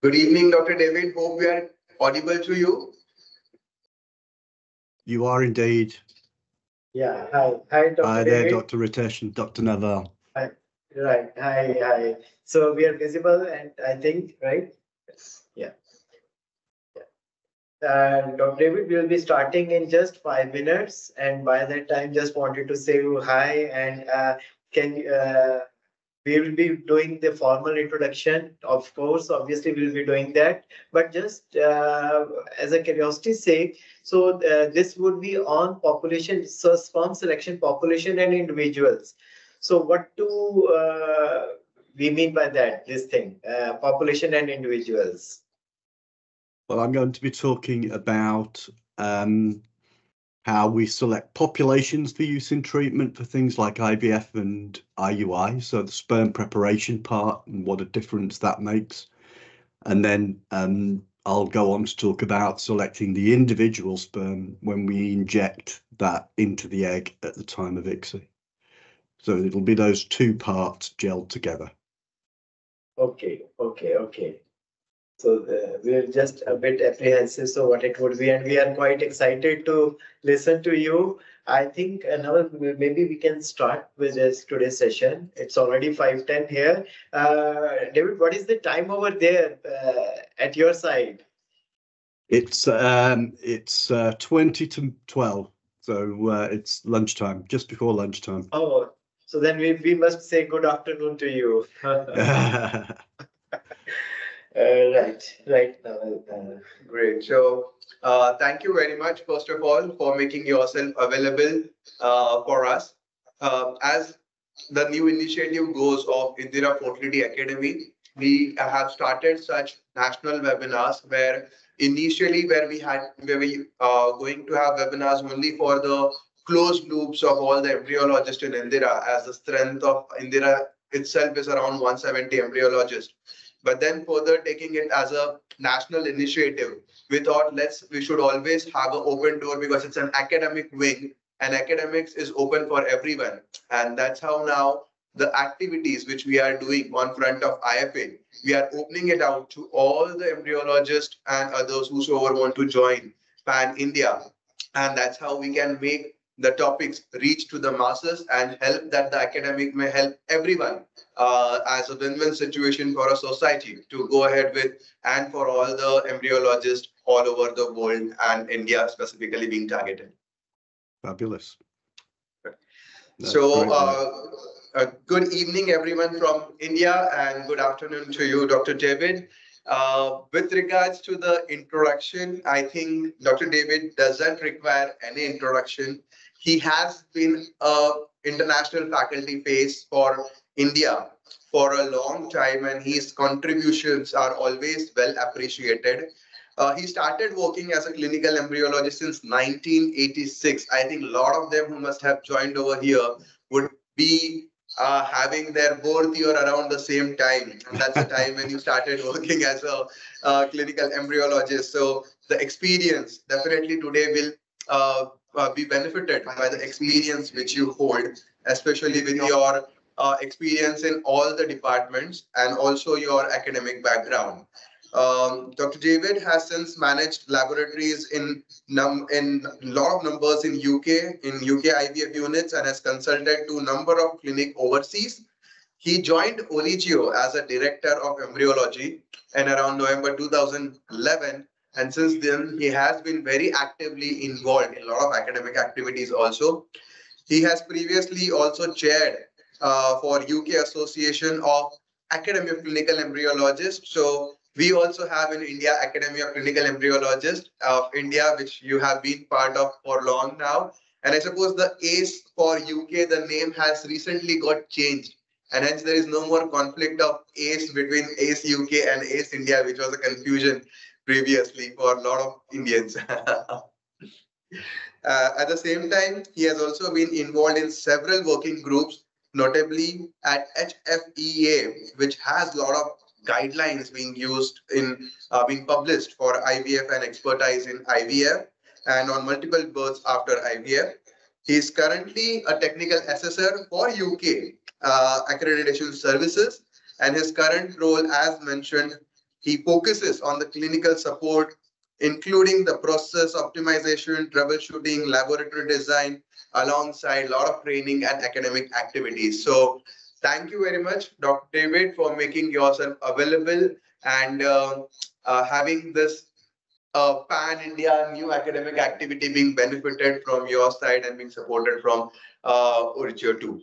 Good evening, Dr. David. Hope we are audible to you. You are indeed. Yeah. Hi, Dr. Hi David. there, Dr. Ritesh and Dr. Naval. Hi. Right. Hi. So we are visible, and I think, right? Yeah. Dr. David will be starting in just 5 minutes, and by that time, just wanted to say you hi, and can we will be doing the formal introduction, of course. Obviously, we'll be doing that, but just as a curiosity's sake, so this would be on population, so sperm selection, population, and individuals. So, what do we mean by that? This thing, population and individuals. Well, I'm going to be talking about how we select populations for use in treatment for things like IVF and IUI, so the sperm preparation part and what a difference that makes. And then I'll go on to talk about selecting the individual sperm when we inject that into the egg at the time of ICSI. So it'll be those two parts gelled together. Okay. So we're just a bit apprehensive, so what it would be, and we are quite excited to listen to you. I think now maybe we can start with this today's session. It's already 5:10 here. David, what is the time over there at your side? It's 20 to 12, so it's lunchtime, just before lunchtime. Oh, so then we must say good afternoon to you. Right now. Great. So, thank you very much, first of all, for making yourself available for us. As the new initiative goes of Indira Fertility Academy, we have started such national webinars where initially where we going to have webinars only for the closed loops of all the embryologists in Indira, as the strength of Indira itself is around 170 embryologists. But then further taking it as a national initiative, we thought we should always have an open door because it's an academic wing and academics is open for everyone. And that's how now the activities which we are doing on front of IFA, we are opening it out to all the embryologists and others whosoever want to join Pan India. And that's how we can make the topics reach to the masses and help that the academic may help everyone as a win-win situation for a society to go ahead with and for all the embryologists all over the world and India specifically being targeted. Fabulous. So good evening everyone from India and good afternoon to you, Dr. David. With regards to the introduction, I think Dr. David doesn't require any introduction. He has been an international faculty face for India for a long time and his contributions are always well appreciated. He started working as a clinical embryologist since 1986. I think a lot of them who must have joined over here would be having their birth year around the same time. And that's the time when you started working as a clinical embryologist. So the experience definitely today will be benefited by the experience which you hold, especially with your experience in all the departments and also your academic background. Dr. David has since managed laboratories in lot of numbers in UK IVF units and has consulted to a number of clinic overseas. He joined Origio as a director of embryology in around November 2011. And since then, he has been very actively involved in a lot of academic activities also. He has previously also chaired for UK Association of Academy of Clinical Embryologists. So we also have in India Academy of Clinical Embryologists of India, which you have been part of for long now. And I suppose the ACE for UK, the name has recently got changed. And hence there is no more conflict of ACE between ACE UK and ACE India, which was a confusion previously for a lot of Indians. At the same time, he has also been involved in several working groups, notably at HFEA, which has a lot of guidelines being used in being published for IVF and expertise in IVF and on multiple births after IVF. He is currently a technical assessor for UK accreditation services, and his current role, as mentioned, He focuses on the clinical support, including the process optimization, troubleshooting, laboratory design, alongside a lot of training and academic activities. So thank you very much, Dr. David, for making yourself available and having this pan-India new academic activity being benefited from your side and being supported from Urgio too.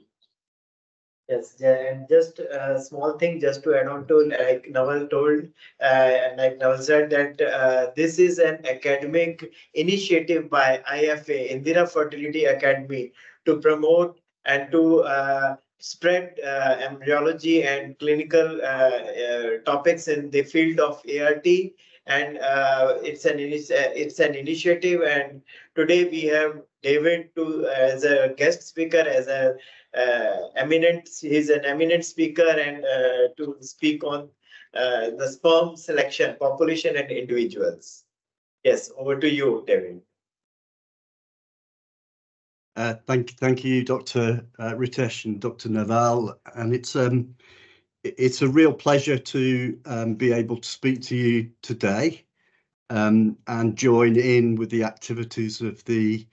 Yes, yeah, and just a small thing, just to add on to like Naval told, and like Naval said that this is an academic initiative by IFA, Indira Fertility Academy, to promote and to spread embryology and clinical topics in the field of ART. And it's an initiative, and today we have David to as a guest speaker, as a he's an eminent speaker, and to speak on the sperm selection, population and individuals. Yes, over to you, David. Thank you, Dr. Ritesh and Dr. Naval, and it's a real pleasure to be able to speak to you today and join in with the activities of the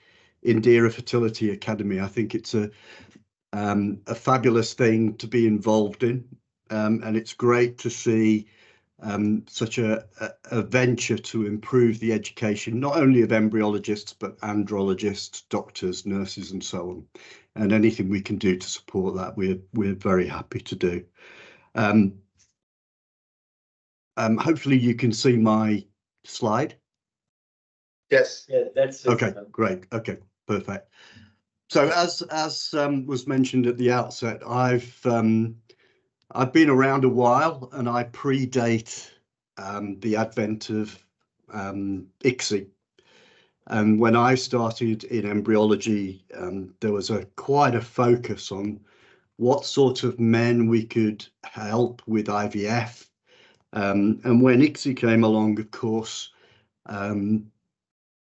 Indira Fertility Academy. I think it's a fabulous thing to be involved in, and it's great to see such a venture to improve the education, not only of embryologists, but andrologists, doctors, nurses, and so on. And anything we can do to support that, we're very happy to do. Hopefully you can see my slide. Yes. Yeah, that's okay. Great. Okay, perfect. So as was mentioned at the outset, I've been around a while, and I predate the advent of ICSI. And when I started in embryology, there was quite a focus on what sort of men we could help with IVF. And when ICSI came along, of course,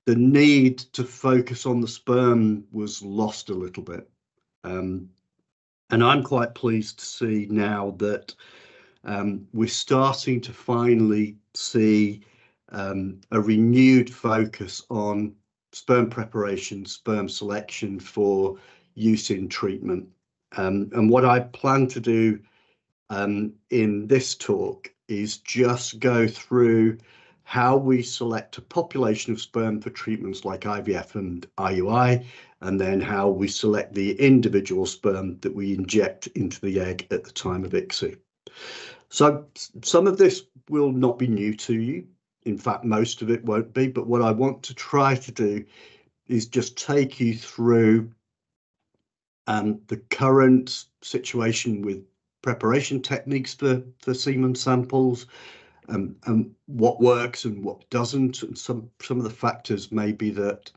the need to focus on the sperm was lost a little bit. And I'm quite pleased to see now that we're starting to finally see a renewed focus on sperm preparation, sperm selection for use in treatment. And what I plan to do in this talk is just go through how we select a population of sperm for treatments like IVF and IUI, and then how we select the individual sperm that we inject into the egg at the time of ICSI. So some of this will not be new to you. In fact, most of it won't be, but what I want to try to do is just take you through the current situation with preparation techniques for semen samples, and what works and what doesn't, and some of the factors maybe that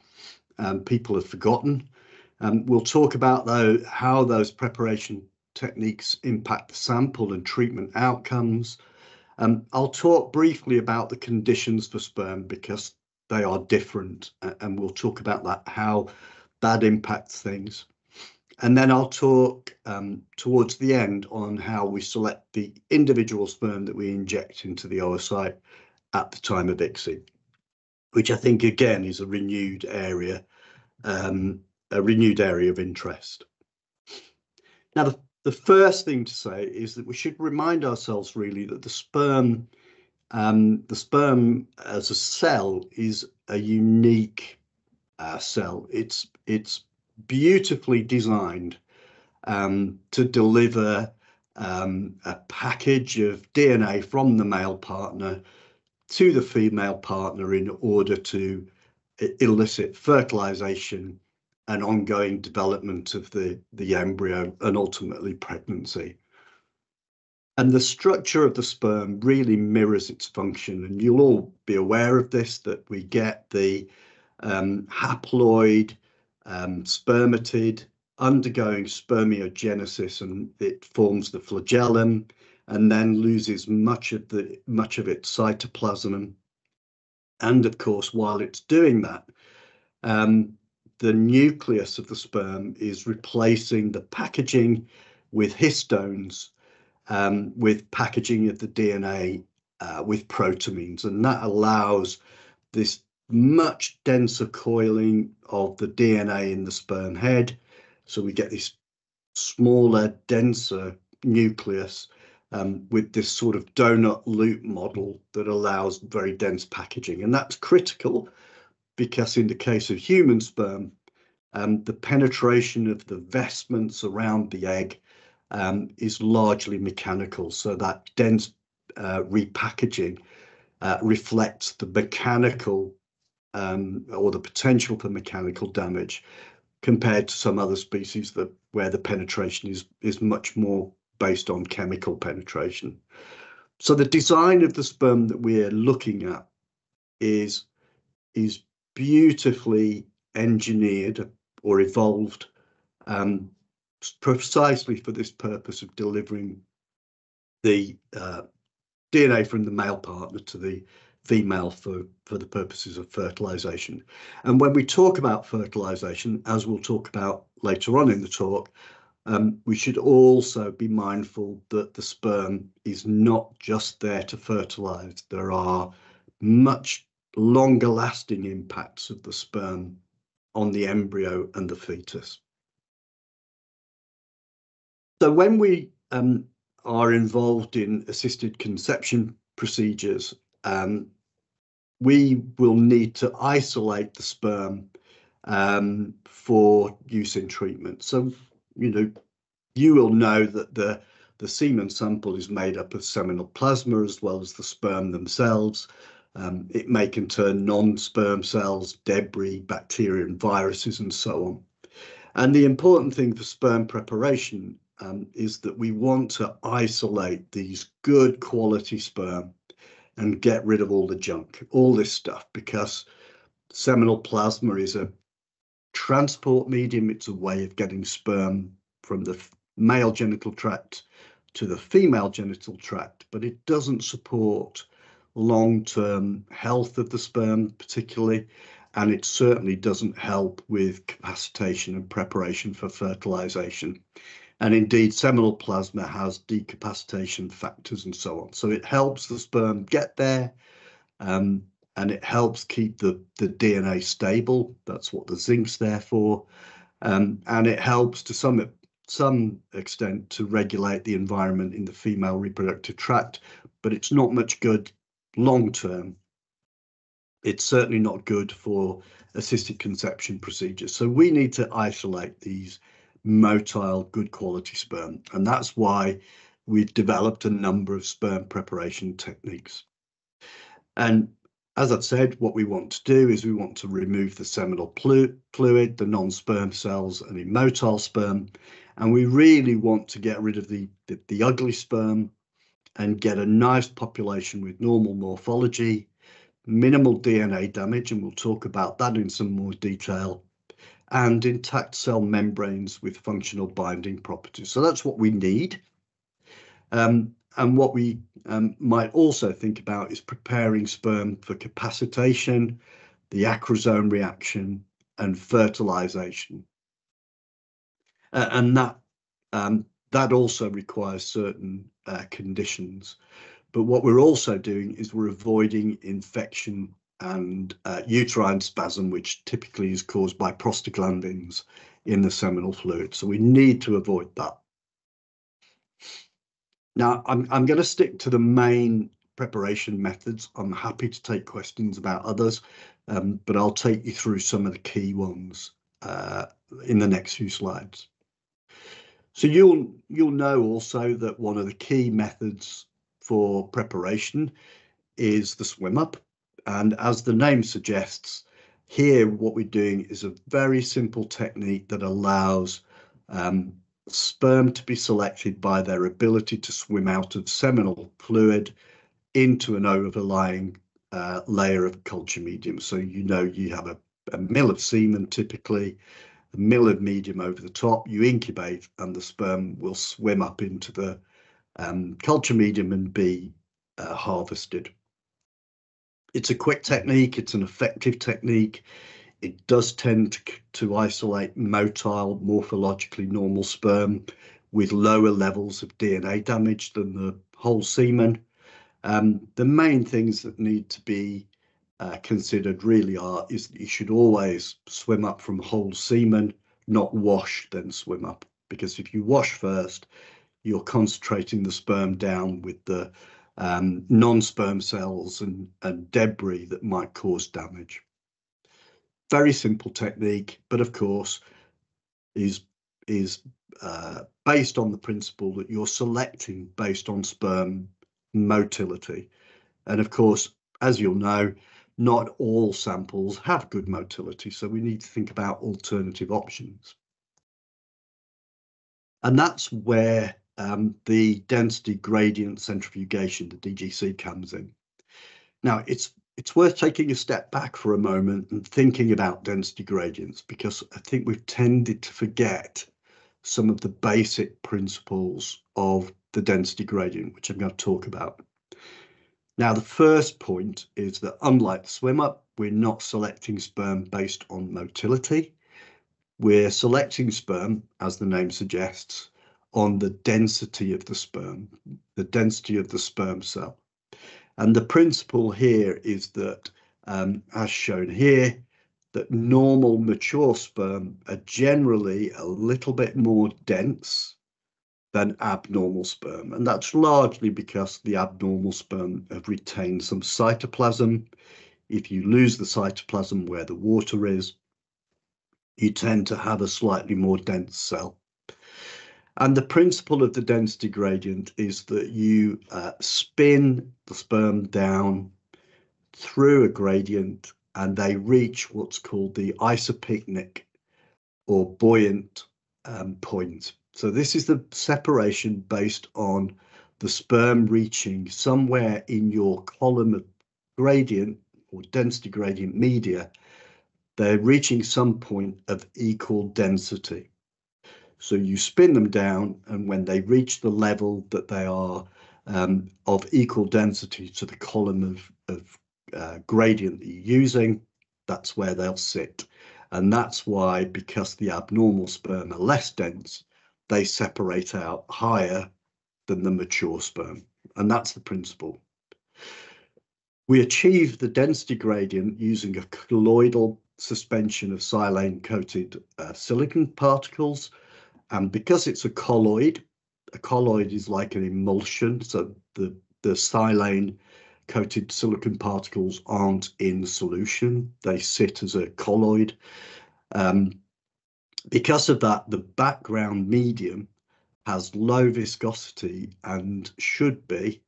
people have forgotten. We'll talk about how those preparation techniques impact the sample and treatment outcomes. I'll talk briefly about the conditions for sperm because they are different, and we'll talk about that, how that impacts things. And then I'll talk towards the end on how we select the individual sperm that we inject into the oocyte at the time of ICSI, which I think again is a renewed area of interest. Now, the first thing to say is that we should remind ourselves really that the sperm as a cell is a unique cell. It's beautifully designed to deliver a package of DNA from the male partner to the female partner in order to elicit fertilization and ongoing development of the embryo and ultimately pregnancy. And the structure of the sperm really mirrors its function, and you'll all be aware of this, that we get the haploid spermatid undergoing spermiogenesis, and it forms the flagellum and then loses much of its cytoplasm. And of course, while it's doing that, the nucleus of the sperm is replacing the packaging with histones, with packaging of the DNA with protamines, and that allows this much denser coiling of the DNA in the sperm head. So we get this smaller, denser nucleus with this sort of donut loop model that allows very dense packaging. And that's critical because in the case of human sperm, the penetration of the vestments around the egg is largely mechanical. So that dense repackaging reflects the mechanical or the potential for mechanical damage compared to some other species where the penetration is much more based on chemical penetration. So the design of the sperm that we're looking at is beautifully engineered or evolved precisely for this purpose of delivering the DNA from the male partner to the female for the purposes of fertilization. And when we talk about fertilization, as we'll talk about later on in the talk, we should also be mindful that the sperm is not just there to fertilize. There are much longer lasting impacts of the sperm on the embryo and the fetus. So when we are involved in assisted conception procedures, we will need to isolate the sperm for use in treatment. So, you will know that the semen sample is made up of seminal plasma as well as the sperm themselves. It may contain non-sperm cells, debris, bacteria and viruses and so on. And the important thing for sperm preparation is that we want to isolate these good quality sperm and get rid of all the junk, all this stuff, because seminal plasma is a transport medium. It's a way of getting sperm from the male genital tract to the female genital tract, but it doesn't support long-term health of the sperm particularly, and it certainly doesn't help with capacitation and preparation for fertilization. And indeed, seminal plasma has decapacitation factors and so on. So it helps the sperm get there, and it helps keep the DNA stable. That's what the zinc's there for. And it helps to some extent to regulate the environment in the female reproductive tract, but it's not much good long term. It's certainly not good for assisted conception procedures. So we need to isolate these motile, good quality sperm. And that's why we've developed a number of sperm preparation techniques. And as I've said, what we want to do is we want to remove the seminal fluid, the non-sperm cells and immotile sperm. And we really want to get rid of the ugly sperm and get a nice population with normal morphology, minimal DNA damage, and we'll talk about that in some more detail, and intact cell membranes with functional binding properties. So that's what we need. And what we might also think about is preparing sperm for capacitation, the acrosome reaction, and fertilization. And that also requires certain conditions. But what we're also doing is we're avoiding infection and uterine spasm, which typically is caused by prostaglandins in the seminal fluid. So we need to avoid that. Now, I'm going to stick to the main preparation methods. I'm happy to take questions about others, but I'll take you through some of the key ones in the next few slides. So you'll know also that one of the key methods for preparation is the swim up. And as the name suggests, here what we're doing is a very simple technique that allows sperm to be selected by their ability to swim out of seminal fluid into an overlying layer of culture medium. So you have a mill of semen, typically a mill of medium over the top. You incubate and the sperm will swim up into the culture medium and be harvested. It's a quick technique. It's an effective technique. It does tend to isolate motile, morphologically normal sperm with lower levels of DNA damage than the whole semen. The main things that need to be considered really is that you should always swim up from whole semen, not wash, then swim up. Because if you wash first, you're concentrating the sperm down with the non-sperm cells and debris that might cause damage. Very simple technique, but of course is based on the principle that you're selecting based on sperm motility. And of course, as you'll know, not all samples have good motility, so we need to think about alternative options. And that's where the density gradient centrifugation, the DGC, comes in. Now, it's worth taking a step back for a moment and thinking about density gradients, because I think we've tended to forget some of the basic principles of the density gradient, which I'm going to talk about. Now, the first point is that unlike the swim up, we're not selecting sperm based on motility. We're selecting sperm, as the name suggests, on the density of the sperm, the density of the sperm cell. And the principle here is that, as shown here, that normal mature sperm are generally a little bit more dense than abnormal sperm. And that's largely because the abnormal sperm have retained some cytoplasm. If you lose the cytoplasm where the water is, you tend to have a slightly more dense cell. And the principle of the density gradient is that you spin the sperm down through a gradient and they reach what's called the isopycnic or buoyant point. So this is the separation based on the sperm reaching somewhere in your column of gradient or density gradient media. They're reaching some point of equal density. So you spin them down, and when they reach the level that they are of equal density to the column of gradient that you're using, that's where they'll sit. And that's why, because the abnormal sperm are less dense, they separate out higher than the mature sperm. And that's the principle. We achieve the density gradient using a colloidal suspension of silane-coated silicon particles. And because it's a colloid is like an emulsion, so the silane-coated silicon particles aren't in solution, they sit as a colloid. Because of that, the background medium has low viscosity and should be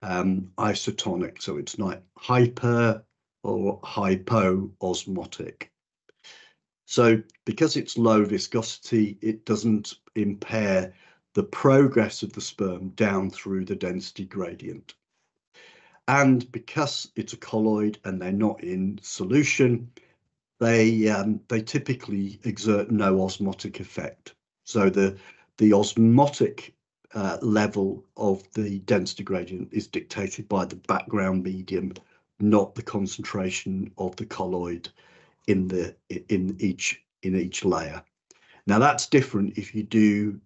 isotonic, so it's not hyper or hypoosmotic. So because it's low viscosity, it doesn't impair the progress of the sperm down through the density gradient. And because it's a colloid and they're not in solution, they typically exert no osmotic effect. So the osmotic level of the density gradient is dictated by the background medium, not the concentration of the colloid in each layer. Now that's different if you do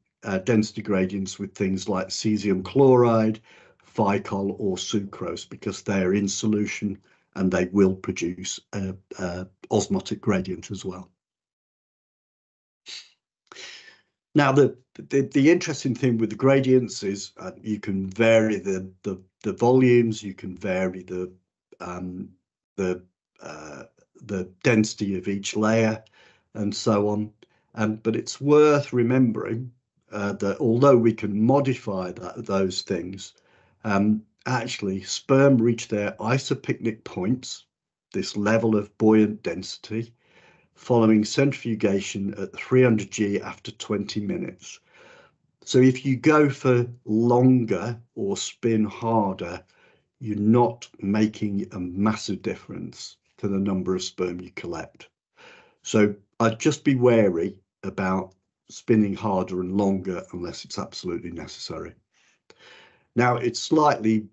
density gradients with things like cesium chloride, phycol or sucrose, because they're in solution and they will produce a osmotic gradient as well. Now the interesting thing with the gradients is you can vary the volumes, you can vary the density of each layer and so on. But it's worth remembering that although we can modify those things, actually sperm reach their isopycnic points, this level of buoyant density, following centrifugation at 300 G after 20 minutes. So if you go for longer or spin harder, you're not making a massive difference to the number of sperm you collect. So I'd just be wary about spinning harder and longer unless it's absolutely necessary. Now, it's slightly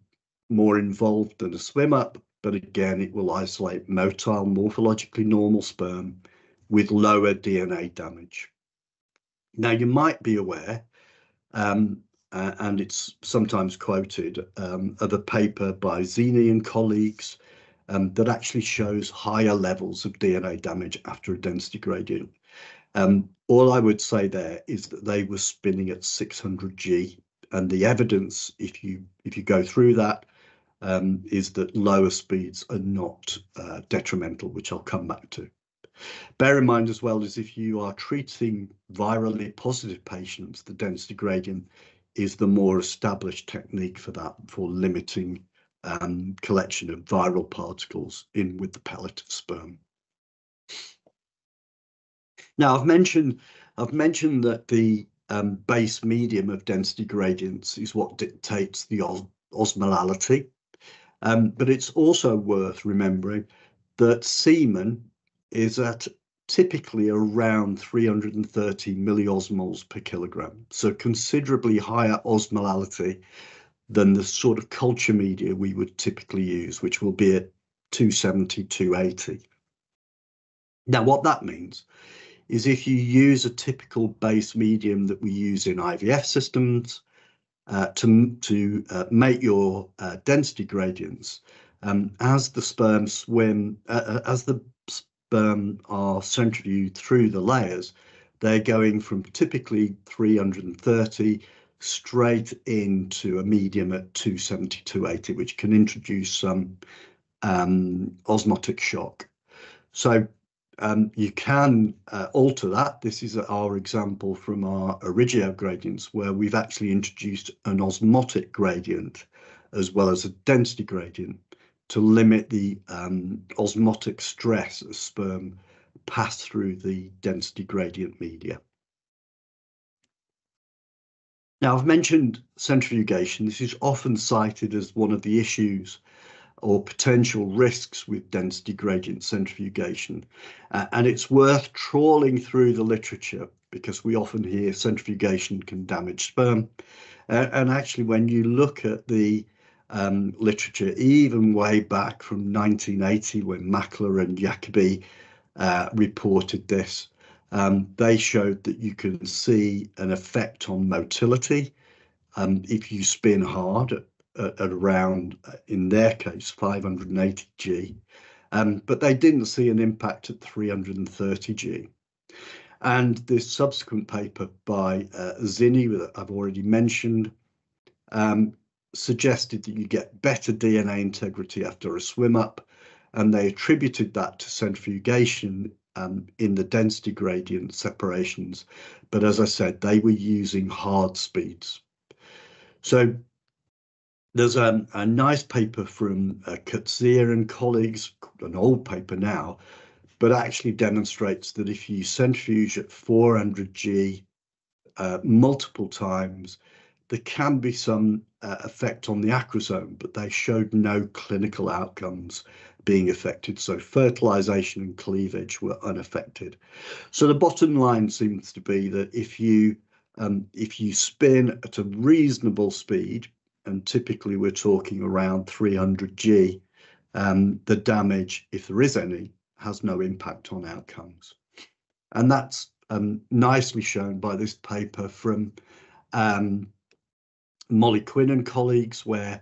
more involved than a swim up, but again, it will isolate motile, morphologically normal sperm with lower DNA damage. Now, you might be aware and it's sometimes quoted, of a paper by Zini and colleagues that actually shows higher levels of DNA damage after a density gradient. All I would say there is that they were spinning at 600G, and the evidence, if you go through that, is that lower speeds are not detrimental, which I'll come back to. Bear in mind as well as if you are treating virally positive patients, the density gradient is the more established technique for that, for limiting collection of viral particles in with the pellet of sperm. Now, I've mentioned that the base medium of density gradients is what dictates the osmolality, but it's also worth remembering that semen is at typically around 330 milliosmoles per kilogram, so considerably higher osmolality than the sort of culture media we would typically use, which will be at 270, 280. Now, what that means is if you use a typical base medium that we use in IVF systems to make your density gradients, as the sperm as the sperm are centrifuged through the layers, they're going from typically 330 straight into a medium at 270, 280, which can introduce some osmotic shock. So you can alter that. This is our example from our Origio gradients, where we've actually introduced an osmotic gradient as well as a density gradient to limit the osmotic stress as sperm pass through the density gradient media. Now, I've mentioned centrifugation. This is often cited as one of the issues or potential risks with density gradient centrifugation. And it's worth trawling through the literature because we often hear centrifugation can damage sperm. And actually, when you look at the literature, even way back from 1980, when Mackler and Jacobi reported this, they showed that you can see an effect on motility if you spin hard at around, in their case, 580G, but they didn't see an impact at 330G. And this subsequent paper by Zini, that I've already mentioned, suggested that you get better DNA integrity after a swim up, and they attributed that to centrifugation in the density gradient separations. But as I said, they were using hard speeds. So there's a nice paper from Katzir and colleagues, an old paper now, but actually demonstrates that if you centrifuge at 400G multiple times, there can be some effect on the acrosome, but they showed no clinical outcomes being affected. So fertilization and cleavage were unaffected. So the bottom line seems to be that if you spin at a reasonable speed, and typically we're talking around 300G, the damage, if there is any, has no impact on outcomes. And that's nicely shown by this paper from Molly Quinn and colleagues, where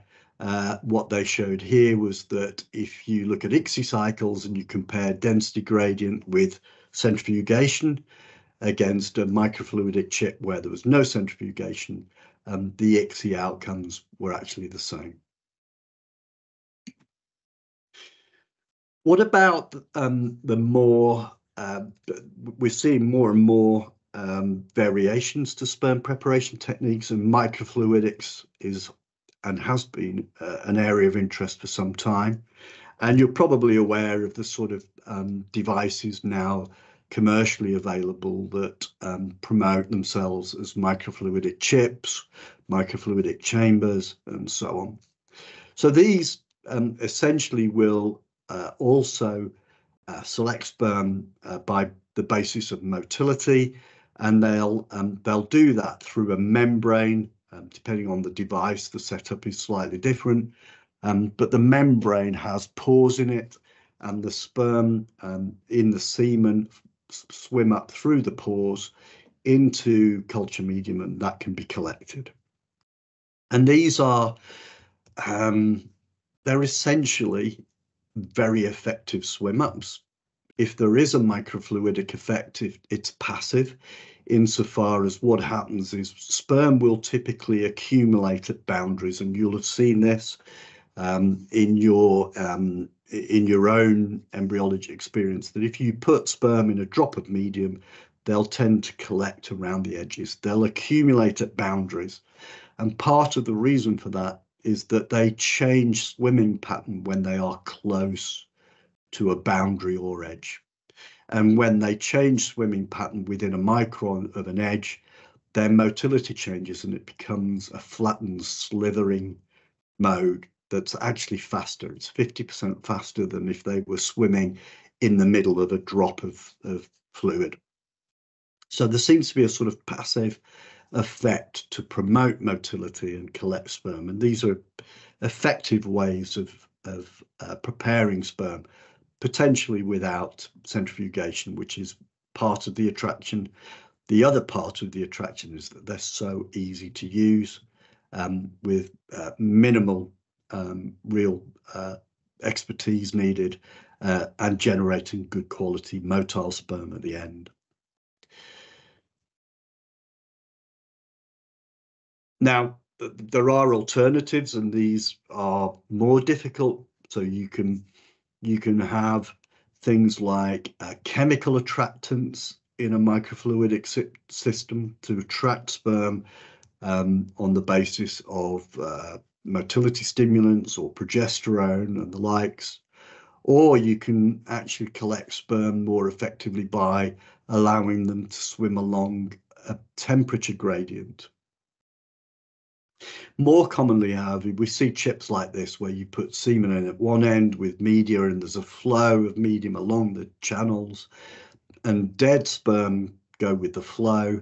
what they showed here was that if you look at ICSI cycles and you compare density gradient with centrifugation against a microfluidic chip where there was no centrifugation, the ICSI outcomes were actually the same. What about the more, we're seeing more and more variations to sperm preparation techniques, and microfluidics is and has been an area of interest for some time. And you're probably aware of the sort of devices now commercially available that promote themselves as microfluidic chips, microfluidic chambers, and so on. So these essentially will also select sperm by the basis of motility, and they'll do that through a membrane. Depending on the device, the setup is slightly different, but the membrane has pores in it, and the sperm in the semen swim up through the pores into culture medium, and that can be collected. And these are, they're essentially very effective swim-ups. If there is a microfluidic effect, it's passive, insofar as what happens is sperm will typically accumulate at boundaries, and you'll have seen this in your own embryology experience, that if you put sperm in a drop of medium, they'll tend to collect around the edges. They'll accumulate at boundaries. And part of the reason for that is that they change swimming pattern when they are close to a boundary or edge. And when they change swimming pattern within a micron of an edge, their motility changes and it becomes a flattened, slithering mode that's actually faster. It's 50% faster than if they were swimming in the middle of a drop of fluid. So there seems to be a sort of passive effect to promote motility and collect sperm, and these are effective ways of preparing sperm, potentially without centrifugation, which is part of the attraction. The other part of the attraction is that they're so easy to use, with minimal real expertise needed, and generating good quality motile sperm at the end. Now, there are alternatives, and these are more difficult. So you can have things like chemical attractants in a microfluidic system to attract sperm on the basis of motility stimulants or progesterone and the likes. Or you can actually collect sperm more effectively by allowing them to swim along a temperature gradient. More commonly, however, we see chips like this where you put semen in at one end with media, and there's a flow of medium along the channels, and dead sperm go with the flow,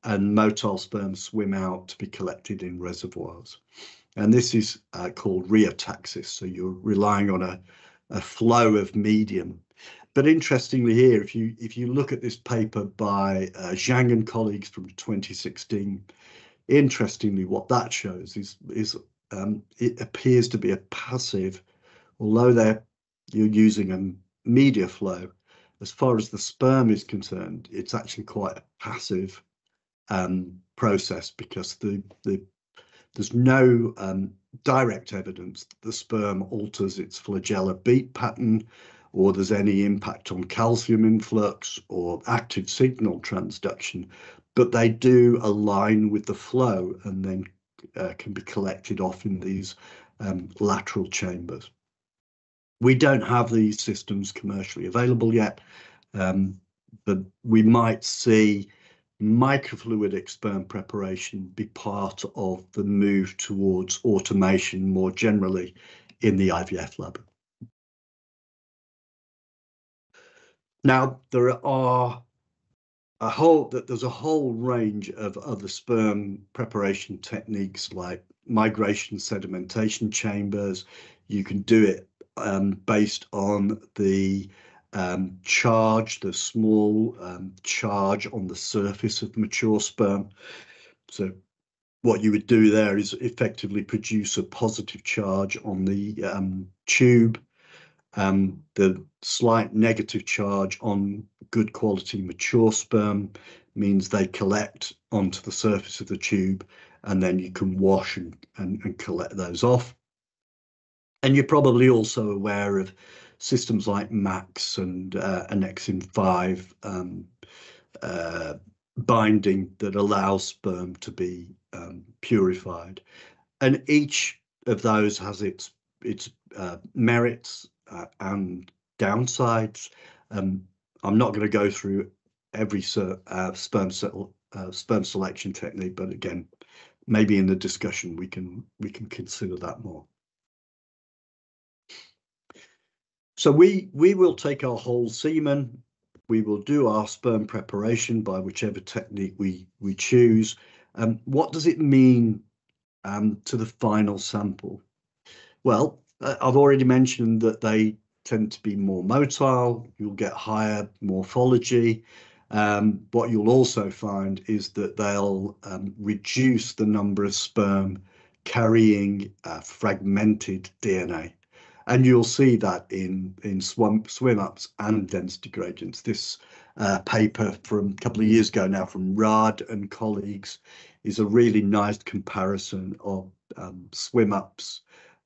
and motile sperm swim out to be collected in reservoirs. And this is called rheotaxis. So you're relying on a flow of medium. But interestingly here, if you look at this paper by Zhang and colleagues from 2016, interestingly, what that shows is it appears to be a passive, although you're using a media flow. As far as the sperm is concerned, it's actually quite a passive process, because there's no direct evidence that the sperm alters its flagellar beat pattern, or there's any impact on calcium influx or active signal transduction, but they do align with the flow and then can be collected off in these lateral chambers. We don't have these systems commercially available yet, but we might see microfluidic sperm preparation be part of the move towards automation more generally in the IVF lab. Now, there's a whole range of other sperm preparation techniques, like migration sedimentation chambers. You can do it based on the charge, the small charge on the surface of mature sperm. So what you would do there is effectively produce a positive charge on the tube. The slight negative charge on good quality mature sperm means they collect onto the surface of the tube, and then you can wash and collect those off. And you're probably also aware of systems like MAX and Annexin 5 binding that allows sperm to be purified. And each of those has its merits and downsides. I'm not going to go through every sperm selection technique, but again, maybe in the discussion we can consider that more. So we will take our whole semen, we will do our sperm preparation by whichever technique we choose. What does it mean to the final sample? Well, I've already mentioned that they tend to be more motile, you'll get higher morphology. What you'll also find is that they'll reduce the number of sperm carrying fragmented DNA. And you'll see that in swim-ups and density gradients. This paper from a couple of years ago now from Rad and colleagues is a really nice comparison of swim-ups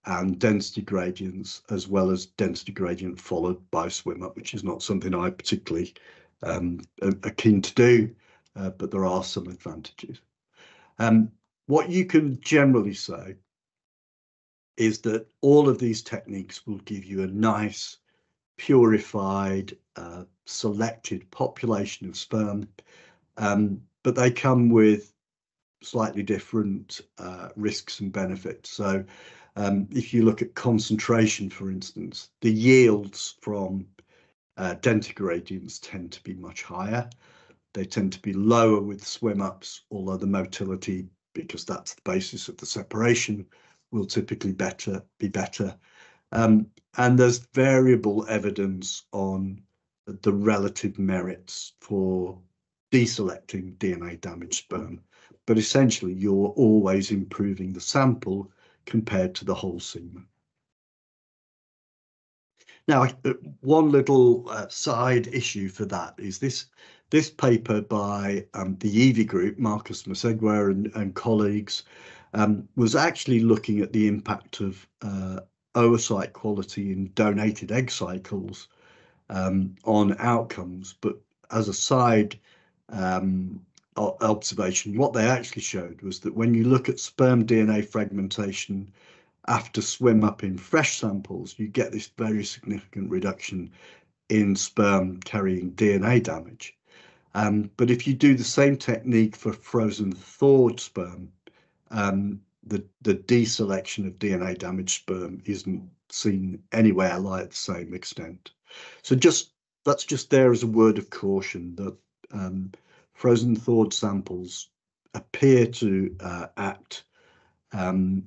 and density gradients, as well as density gradient followed by swim-up, which is not something I particularly are keen to do, but there are some advantages. What you can generally say is that all of these techniques will give you a nice, purified, selected population of sperm, but they come with slightly different risks and benefits. So if you look at concentration, for instance, the yields from density gradients tend to be much higher. They tend to be lower with swim-ups, although the motility, because that's the basis of the separation, will typically be better. And there's variable evidence on the relative merits for deselecting DNA damaged sperm, but essentially you're always improving the sample compared to the whole semen. Now, one little side issue for that is this paper by the EVI group, Marcus Masegwa and colleagues, was actually looking at the impact of oocyte quality in donated egg cycles on outcomes. But as a side observation, what they actually showed was that when you look at sperm DNA fragmentation after swim up in fresh samples, you get this very significant reduction in sperm carrying DNA damage. But if you do the same technique for frozen thawed sperm, the deselection of DNA damaged sperm isn't seen anywhere like the same extent. So that's just there as a word of caution that frozen thawed samples appear to act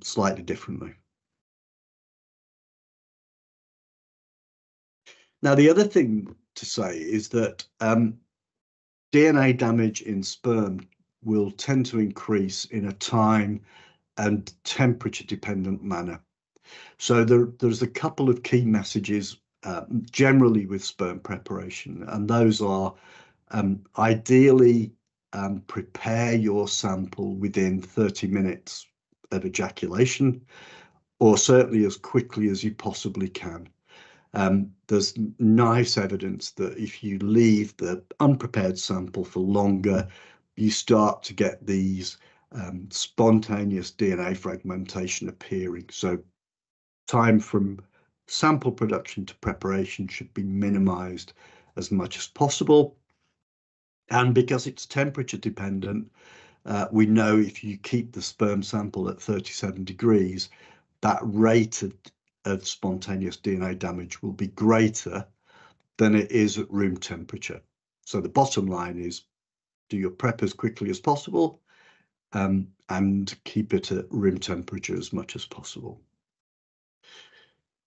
slightly differently. Now, the other thing to say is that DNA damage in sperm will tend to increase in a time and temperature dependent manner. So there's a couple of key messages generally with sperm preparation, and those are ideally prepare your sample within 30 minutes of ejaculation, or certainly as quickly as you possibly can. There's nice evidence that if you leave the unprepared sample for longer, you start to get these spontaneous DNA fragmentation appearing. So time from sample production to preparation should be minimized as much as possible. And because it's temperature dependent, we know if you keep the sperm sample at 37 degrees, that rate of spontaneous DNA damage will be greater than it is at room temperature. So the bottom line is do your prep as quickly as possible and keep it at room temperature as much as possible.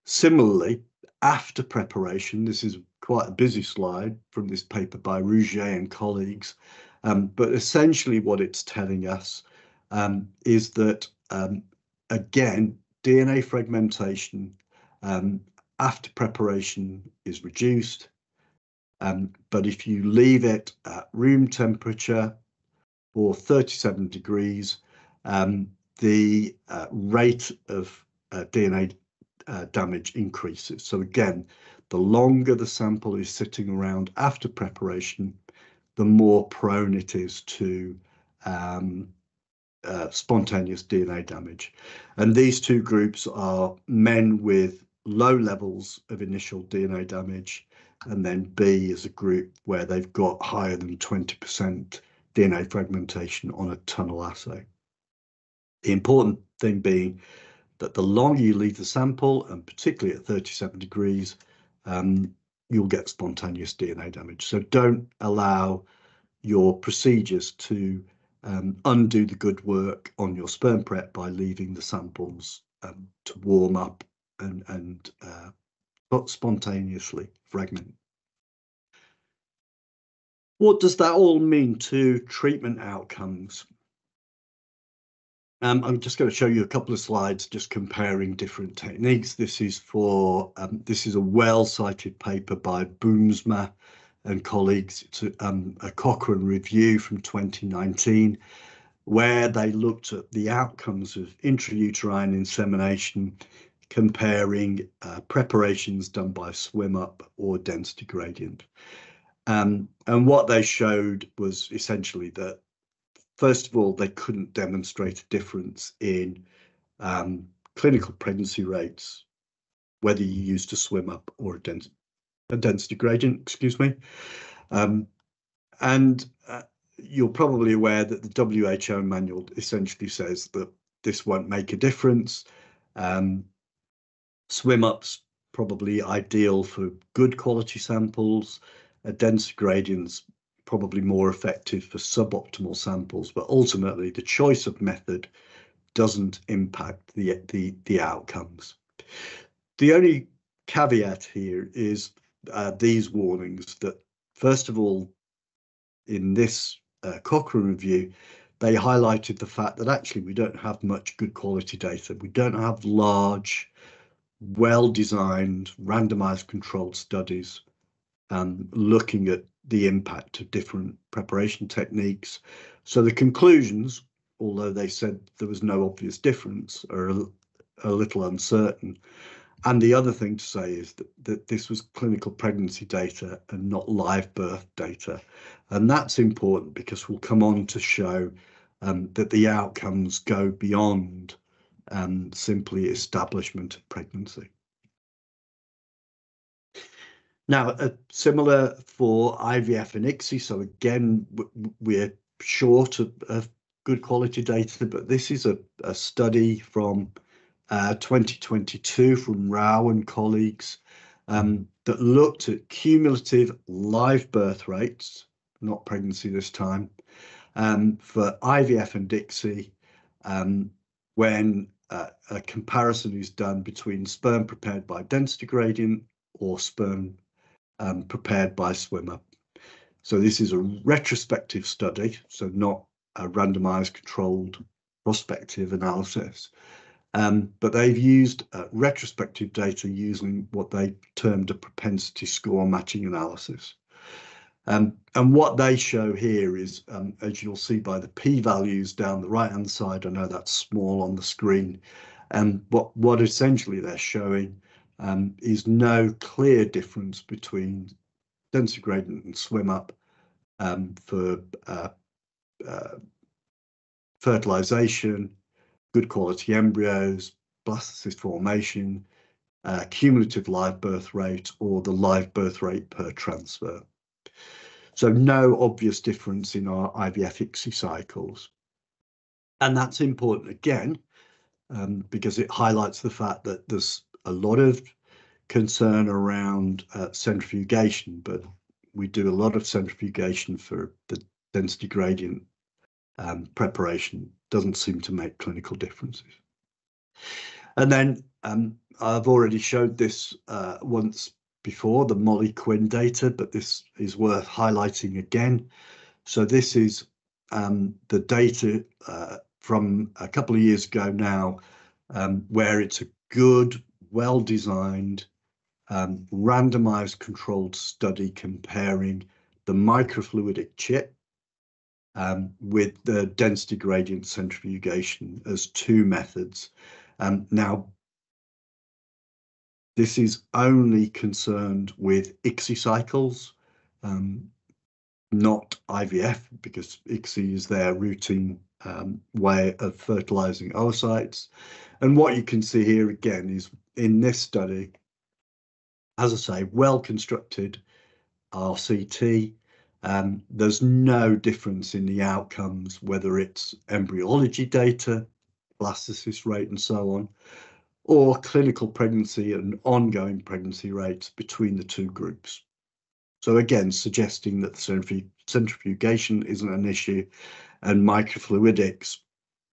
Similarly, after preparation, this is quite a busy slide from this paper by Rouget and colleagues, but essentially what it's telling us is that, again, DNA fragmentation after preparation is reduced, but if you leave it at room temperature or 37 degrees, the rate of DNA damage increases. So again, the longer the sample is sitting around after preparation, the more prone it is to spontaneous DNA damage. And these two groups are men with low levels of initial DNA damage, and then B is a group where they've got higher than 20% DNA fragmentation on a tunnel assay. The important thing being that the longer you leave the sample, and particularly at 37 degrees, you'll get spontaneous DNA damage. So don't allow your procedures to undo the good work on your sperm prep by leaving the samples to warm up and spontaneously fragment. What does that all mean to treatment outcomes? I'm just going to show you a couple of slides just comparing different techniques. This is a well-cited paper by Boomsma and colleagues. It's a Cochrane review from 2019, where they looked at the outcomes of intrauterine insemination, comparing preparations done by swim up or density gradient. And what they showed was essentially that, first of all, they couldn't demonstrate a difference in clinical pregnancy rates, whether you used a swim up or a density gradient, excuse me. You're probably aware that the WHO manual essentially says that this won't make a difference. Swim ups probably ideal for good quality samples. A density gradient's probably more effective for suboptimal samples, but ultimately the choice of method doesn't impact the outcomes. The only caveat here is these warnings that, first of all, in this Cochrane review, they highlighted the fact that actually we don't have much good quality data. We don't have large, well-designed, randomized controlled studies looking at the impact of different preparation techniques. So the conclusions, although they said there was no obvious difference, are a little uncertain. And the other thing to say is that this was clinical pregnancy data and not live birth data. And that's important because we'll come on to show that the outcomes go beyond simply establishment of pregnancy. Now, similar for IVF and ICSI. So again, we're short of good quality data, but this is a study from 2022 from Rao and colleagues that looked at cumulative live birth rates, not pregnancy this time, for IVF and ICSI when a comparison is done between sperm prepared by density gradient or sperm prepared by swimmer. So this is a retrospective study, so not a randomized controlled prospective analysis. But they've used retrospective data using what they termed a propensity score matching analysis. And what they show here is, as you'll see by the p-values down the right-hand side, I know that's small on the screen, and what essentially they're showing is no clear difference between density gradient and swim up for fertilization, good quality embryos, blastocyst formation, cumulative live birth rate, or the live birth rate per transfer. So no obvious difference in our IVF ICSI cycles. And that's important again, because it highlights the fact that there's a lot of concern around centrifugation, but we do a lot of centrifugation for the density gradient preparation. Doesn't seem to make clinical differences. And then I've already showed this once before, the Molly Quinn data, but this is worth highlighting again. So this is the data from a couple of years ago now, where it's a good, well-designed, randomized controlled study comparing the microfluidic chip with the density gradient centrifugation as two methods. Now, this is only concerned with ICSI cycles, not IVF, because ICSI is their routine way of fertilizing oocytes. And what you can see here again is in this study, as I say, well-constructed RCT. There's no difference in the outcomes, whether it's embryology data, blastocyst rate, and so on, or clinical pregnancy and ongoing pregnancy rates between the two groups. So again, suggesting that the centrifugation isn't an issue, and microfluidics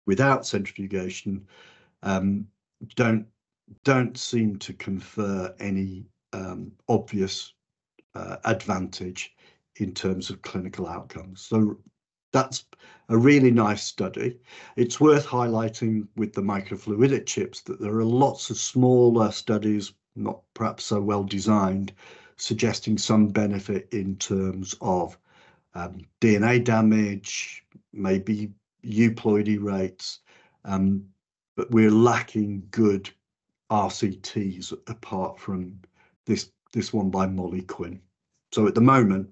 without centrifugation don't seem to confer any obvious advantage in terms of clinical outcomes. So that's a really nice study. It's worth highlighting with the microfluidic chips that there are lots of smaller studies, not perhaps so well designed, suggesting some benefit in terms of DNA damage, maybe euploidy rates, but we're lacking good RCTs apart from this one by Molly Quinn. So at the moment,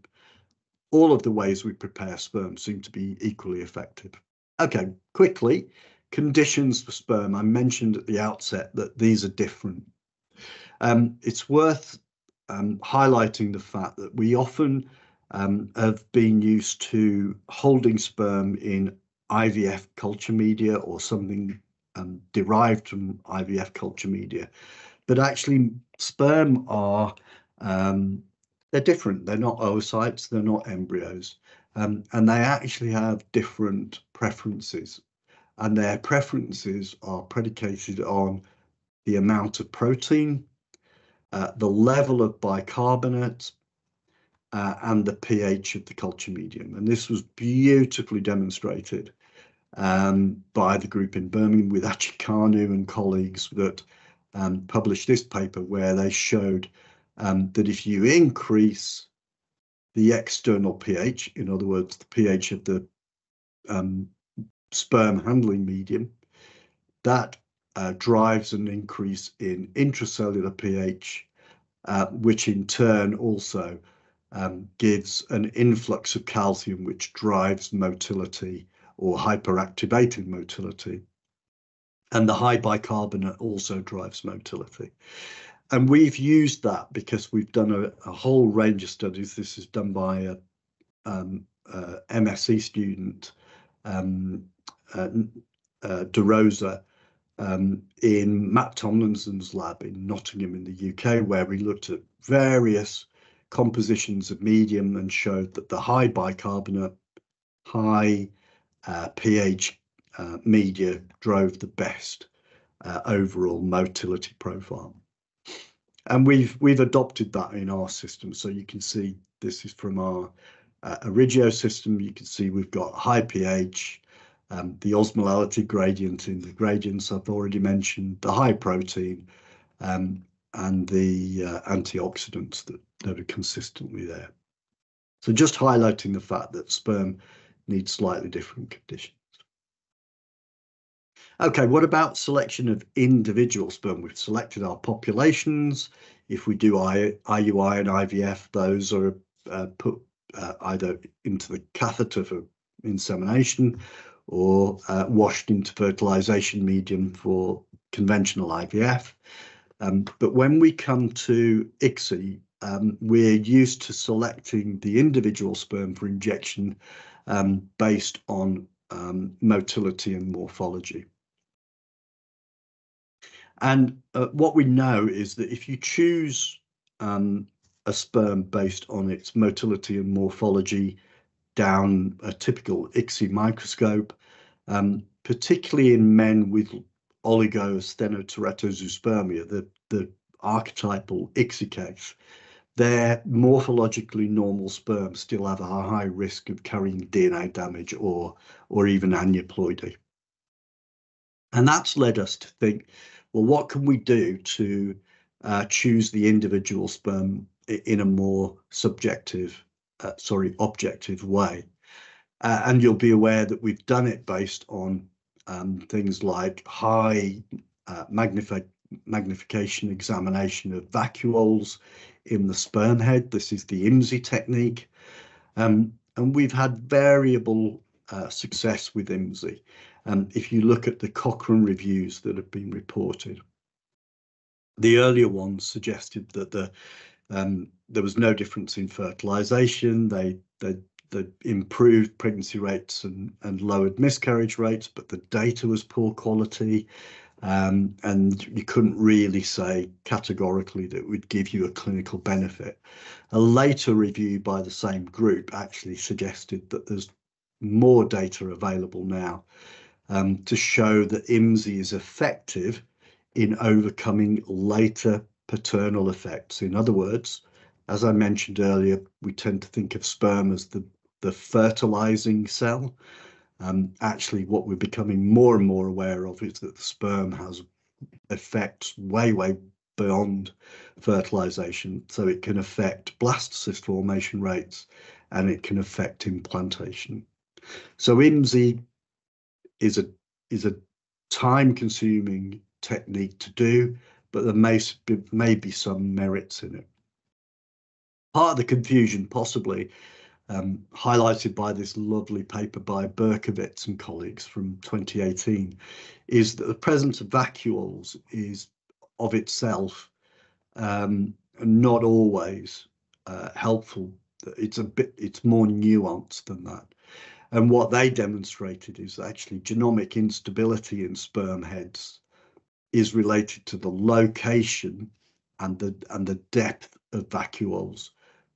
all of the ways we prepare sperm seem to be equally effective. Okay, quickly, conditions for sperm. I mentioned at the outset that these are different. It's worth highlighting the fact that we often have been used to holding sperm in IVF culture media or something derived from IVF culture media, but actually sperm are they're different. They're not oocytes, they're not embryos, and they actually have different preferences, and their preferences are predicated on the amount of protein, the level of bicarbonate, and the pH of the culture medium. And this was beautifully demonstrated by the group in Birmingham with Achikanu and colleagues that published this paper where they showed that if you increase the external pH, in other words, the pH of the sperm handling medium, that drives an increase in intracellular pH, which in turn also gives an influx of calcium, which drives motility or hyperactivated motility. And the high bicarbonate also drives motility. And we've used that because we've done a whole range of studies. This is done by a MSc student, De Rosa, in Matt Tomlinson's lab in Nottingham in the UK, where we looked at various compositions of medium and showed that the high bicarbonate, high pH media drove the best overall motility profile. And we've adopted that in our system. So you can see this is from our Origio system. You can see we've got high pH, the osmolality gradient in the gradients I've already mentioned, the high protein, and the antioxidants that are consistently there. So just highlighting the fact that sperm needs slightly different conditions. Okay, what about selection of individual sperm? We've selected our populations. If we do IUI and IVF, those are put either into the catheter for insemination or washed into fertilization medium for conventional IVF. But when we come to ICSI, we're used to selecting the individual sperm for injection based on motility and morphology. And what we know is that if you choose a sperm based on its motility and morphology down a typical ICSI microscope, particularly in men with oligosteroteratozoospermia, the archetypal ICSI case, their morphologically normal sperm still have a high risk of carrying DNA damage or even aneuploidy. And that's led us to think, well, what can we do to choose the individual sperm in a more objective way? And you'll be aware that we've done it based on things like high magnification examination of vacuoles in the sperm head. This is the IMSI technique. And we've had variable success with IMSI. If you look at the Cochrane reviews that have been reported, the earlier ones suggested that there was no difference in fertilization. They improved pregnancy rates and lowered miscarriage rates, but the data was poor quality. And you couldn't really say categorically that it would give you a clinical benefit. A later review by the same group actually suggested that there's more data available now to show that IMSI is effective in overcoming later paternal effects. In other words, as I mentioned earlier, we tend to think of sperm as the the fertilizing cell. Actually, what we're becoming more and more aware of is that the sperm has effects way beyond fertilization. So it can affect blastocyst formation rates, and it can affect implantation. So IMSI is a time-consuming technique to do, but there may be some merits in it. Part of the confusion, possibly highlighted by this lovely paper by Berkowitz and colleagues from 2018, is that the presence of vacuoles is of itself not always helpful. It's more nuanced than that. And what they demonstrated is that actually genomic instability in sperm heads is related to the location and the depth of vacuoles,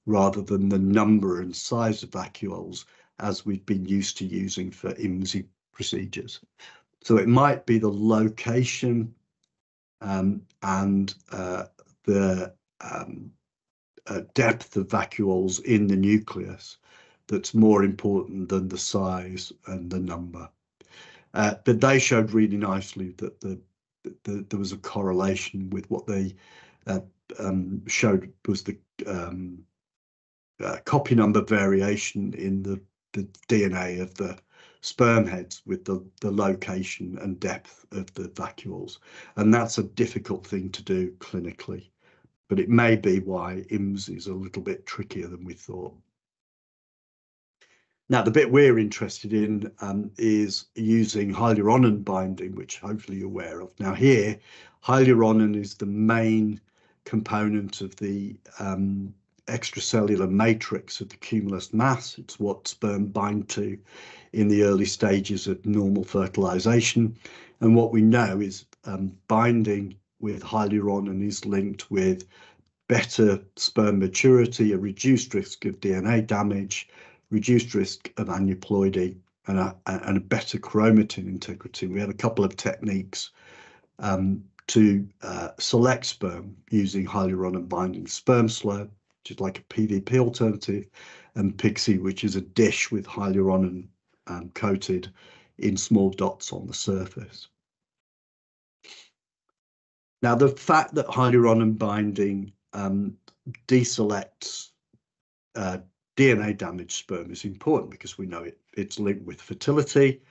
rather than the number and size of vacuoles as we've been used to using for IMSI procedures. So it might be the location and the depth of vacuoles in the nucleus that's more important than the size and the number. But they showed really nicely that there was a correlation with what they showed was the copy number variation in the DNA of the sperm heads with the location and depth of the vacuoles. And that's a difficult thing to do clinically, but it may be why IMSI is a little bit trickier than we thought. Now, the bit we're interested in is using hyaluronan binding, which hopefully you're aware of. Now here, hyaluronan is the main component of the extracellular matrix of the cumulus mass. It's what sperm bind to in the early stages of normal fertilization. And what we know is binding with hyaluronan is linked with better sperm maturity, a reduced risk of DNA damage, reduced risk of aneuploidy, and a better chromatin integrity. We have a couple of techniques to select sperm using hyaluronan binding: sperm slow, which is like a PVP alternative, and PIXI, which is a dish with hyaluronan coated in small dots on the surface. Now, the fact that hyaluronan binding deselects DNA damaged sperm is important because we know it's linked with fertility,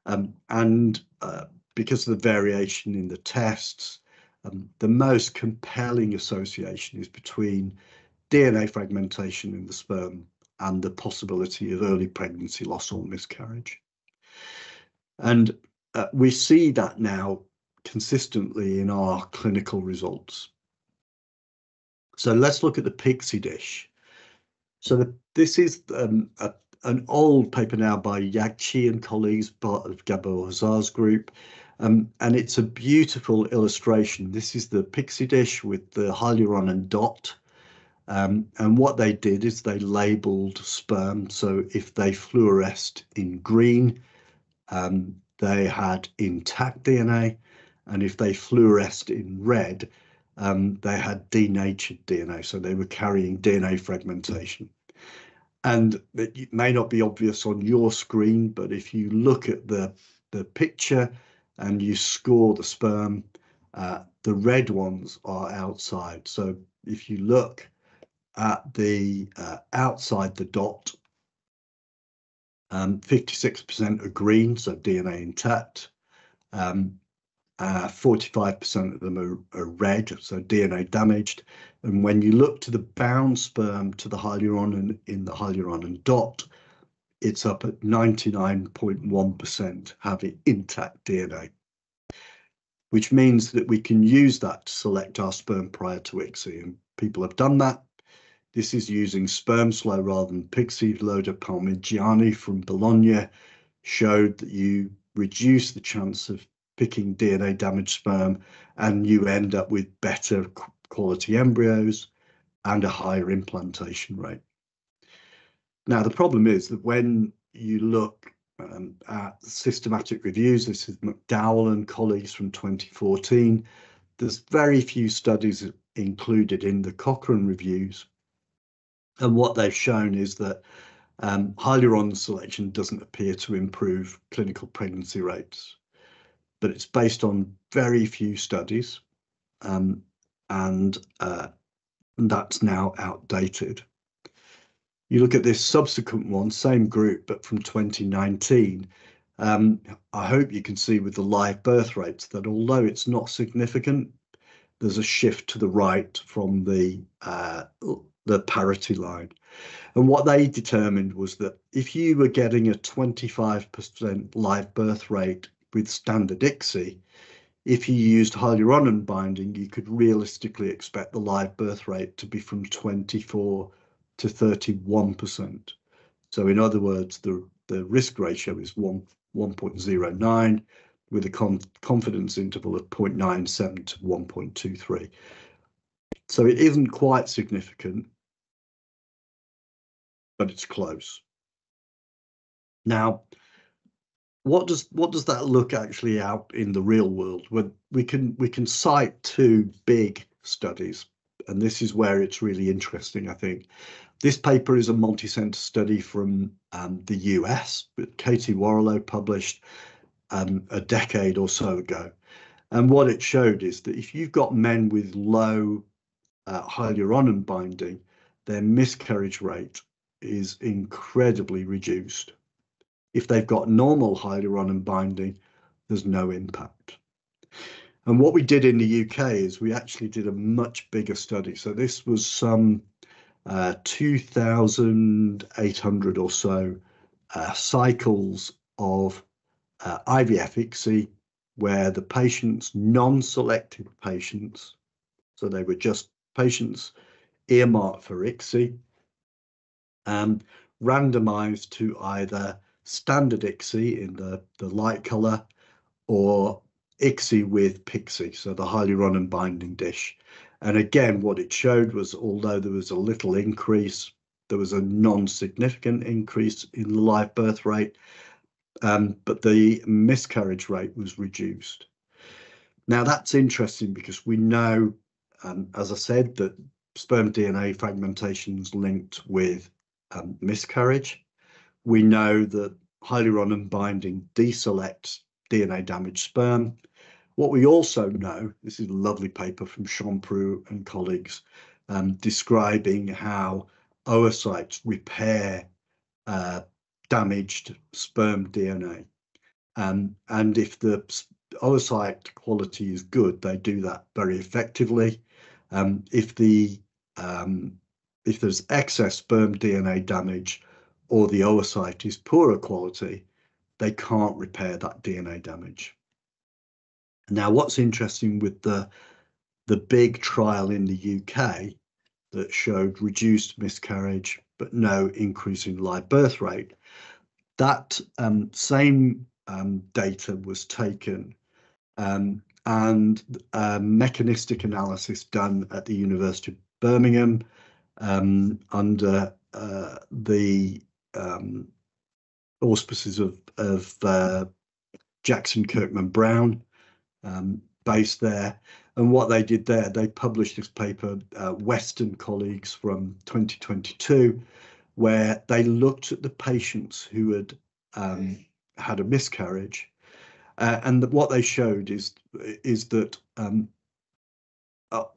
and because of the variation in the tests, the most compelling association is between DNA fragmentation in the sperm and the possibility of early pregnancy loss or miscarriage. And we see that now consistently in our clinical results. So let's look at the PIXI dish. So this is an old paper now by Yagchi and colleagues, part of Gabo Hazar's group, and it's a beautiful illustration. This is the PIXI dish with the hyaluronan dot, and what they did is they labeled sperm. So if they fluoresced in green, they had intact DNA, and if they fluoresced in red, they had denatured DNA, so they were carrying DNA fragmentation. And it may not be obvious on your screen, but if you look at the picture and you score the sperm, the red ones are outside. So if you look at the outside the dot, 56% are green, so DNA intact. 45% of them are red, so DNA damaged. And when you look to the bound sperm to the hyaluronan in the hyaluronan dot, it's up at 99.1% having intact DNA, which means that we can use that to select our sperm prior to ICSI, and people have done that. This is using sperm slow rather than PIXI. Loda Palmigiani from Bologna showed that you reduce the chance of picking DNA damaged sperm and you end up with better quality embryos and a higher implantation rate. Now, the problem is that when you look at systematic reviews, this is McDowell and colleagues from 2014, there's very few studies included in the Cochrane reviews. And what they've shown is that hyaluron selection doesn't appear to improve clinical pregnancy rates, but it's based on very few studies, and that's now outdated. You look at this subsequent one, same group, but from 2019. I hope you can see with the live birth rates that although it's not significant, there's a shift to the right from the parity line. And what they determined was that if you were getting a 25% live birth rate with standard ICSI, if you used hyaluronan binding, you could realistically expect the live birth rate to be from 24 to 31%. So in other words, the risk ratio is 1.09 with a confidence interval of 0.97 to 1.23. So it isn't quite significant, but it's close. Now, what does that look actually out in the real world? Well, we can cite two big studies, and this is where it's really interesting, I think. This paper is a multi-center study from the US, that Katie Morroll published a decade or so ago. And what it showed is that if you've got men with low hyaluronan binding, their miscarriage rate is incredibly reduced. If they've got normal hyaluronan binding, there's no impact. And what we did in the UK is we actually did a much bigger study. So this was some 2,800 or so cycles of IVF ICSI, where the patients, non-selected patients, so they were just patients earmarked for ICSI, randomized to either standard ICSI in the light color or ICSI with PICSI, so the hyaluronan binding dish. And again, what it showed was, although there was a little increase, there was a non-significant increase in the live birth rate, but the miscarriage rate was reduced. Now that's interesting because we know, as I said, that sperm DNA fragmentation is linked with miscarriage. We know that hyaluronan binding deselects DNA damaged sperm. What we also know, this is a lovely paper from Champrou and colleagues, describing how oocytes repair damaged sperm DNA. And if the oocyte quality is good, they do that very effectively. If there's excess sperm DNA damage or the oocyte is poorer quality, they can't repair that DNA damage. Now, what's interesting with the big trial in the UK that showed reduced miscarriage but no increase in live birth rate, that same data was taken and mechanistic analysis done at the University of Birmingham under the auspices of Jackson Kirkman Brown, based there. And what they did there, they published this paper, Western colleagues from 2022, where they looked at the patients who had had a miscarriage, and what they showed is that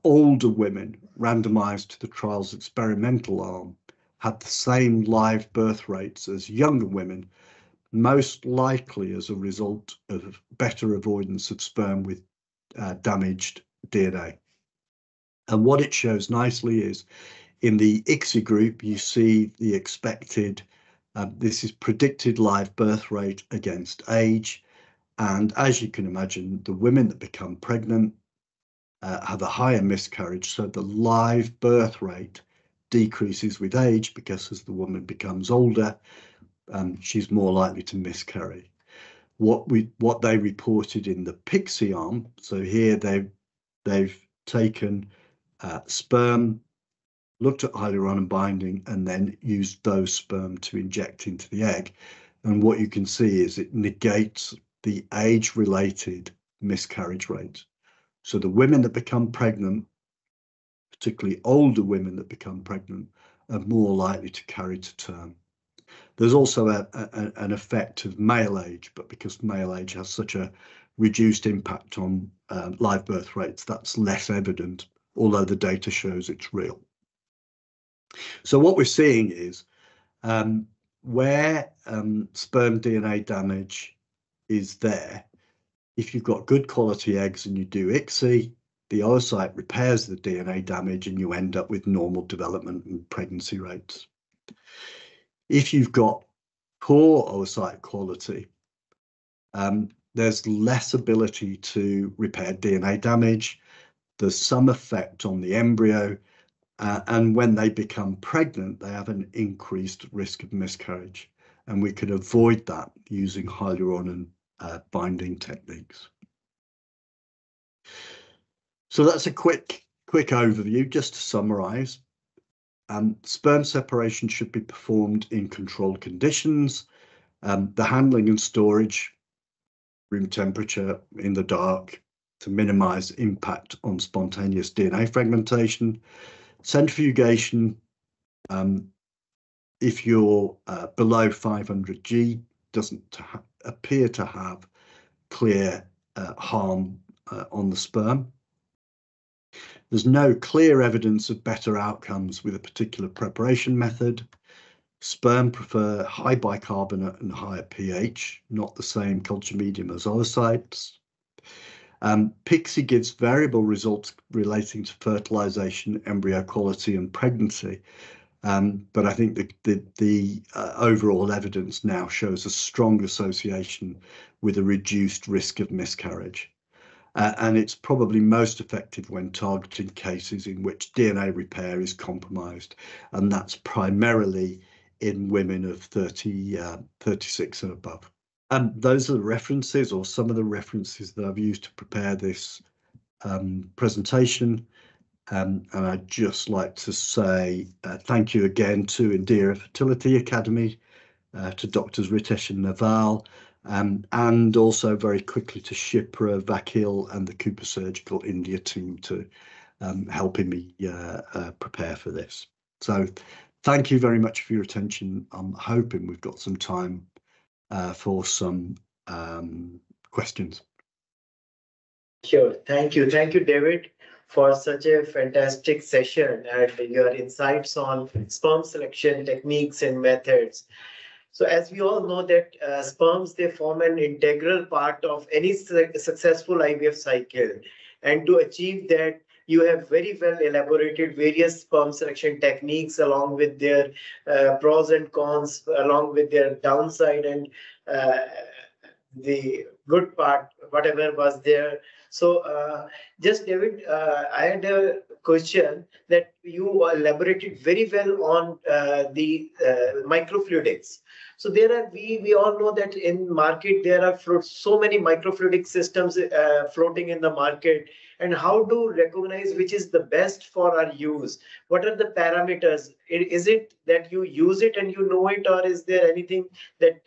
older women randomized to the trial's experimental arm had the same live birth rates as younger women, most likely as a result of better avoidance of sperm with damaged DNA. And what it shows nicely is in the ICSI group, you see the expected, this is predicted live birth rate against age. And as you can imagine, the women that become pregnant have a higher miscarriage. So the live birth rate decreases with age because as the woman becomes older, she's more likely to miscarry. What they reported in the PICSI arm, so here they've taken sperm, looked at hyaluronan binding, and then used those sperm to inject into the egg. And what you can see is it negates the age-related miscarriage rate. So the women that become pregnant, particularly older women that become pregnant, are more likely to carry to term. There's also an effect of male age, but because male age has such a reduced impact on live birth rates, that's less evident, although the data shows it's real. So what we're seeing is where sperm DNA damage is there, if you've got good quality eggs and you do ICSI, the oocyte repairs the DNA damage and you end up with normal development and pregnancy rates. If you've got poor oocyte quality, there's less ability to repair DNA damage. There's some effect on the embryo, and when they become pregnant, they have an increased risk of miscarriage. And we could avoid that using hyaluronan binding techniques. So that's a quick overview. Just to summarize, sperm separation should be performed in controlled conditions. The handling and storage, room temperature, in the dark, to minimize impact on spontaneous DNA fragmentation. Centrifugation, if you're below 500 G, doesn't appear to have clear harm on the sperm. There's no clear evidence of better outcomes with a particular preparation method. Sperm prefer high bicarbonate and higher pH, not the same culture medium as oocytes. PICSI gives variable results relating to fertilization, embryo quality, and pregnancy. But I think the overall evidence now shows a strong association with a reduced risk of miscarriage. And it's probably most effective when targeting cases in which DNA repair is compromised. And that's primarily in women of 36 and above. Those are the references, or some of the references, that I've used to prepare this presentation. And I'd just like to say thank you again to Indira Fertility Academy, to Doctors Ritesh and Naval, and also very quickly to Shipra, Vakil, and the CooperSurgical India team to helping me prepare for this. So thank you very much for your attention. I'm hoping we've got some time for some questions. Sure. Thank you, David, for such a fantastic session and your insights on sperm selection techniques and methods. So as we all know that sperms, they form an integral part of any successful IVF cycle. And to achieve that, you have very well elaborated various sperm selection techniques along with their pros and cons, along with their downside and the good part, whatever was there. So just David, I had a question that you elaborated very well on the microfluidics. So there are, we all know that in market there are so many microfluidic systems floating in the market, and how to recognize which is the best for our use? What are the parameters? Is it that you use it and you know it, or is there anything that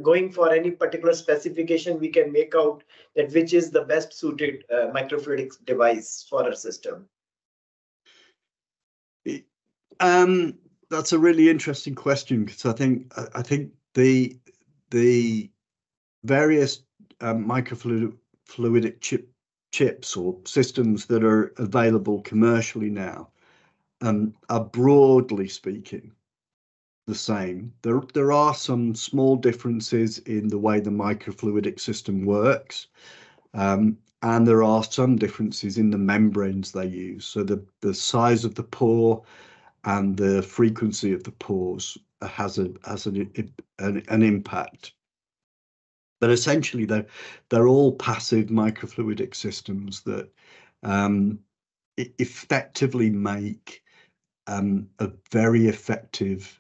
going for any particular specification we can make out that which is the best suited microfluidics device for our system? That's a really interesting question, because I think the various microfluidic chips or systems that are available commercially now are, broadly speaking, the same. There are some small differences in the way the microfluidic system works, and there are some differences in the membranes they use. So the size of the pore and the frequency of the pores has an impact. But essentially, they're all passive microfluidic systems that effectively make a very effective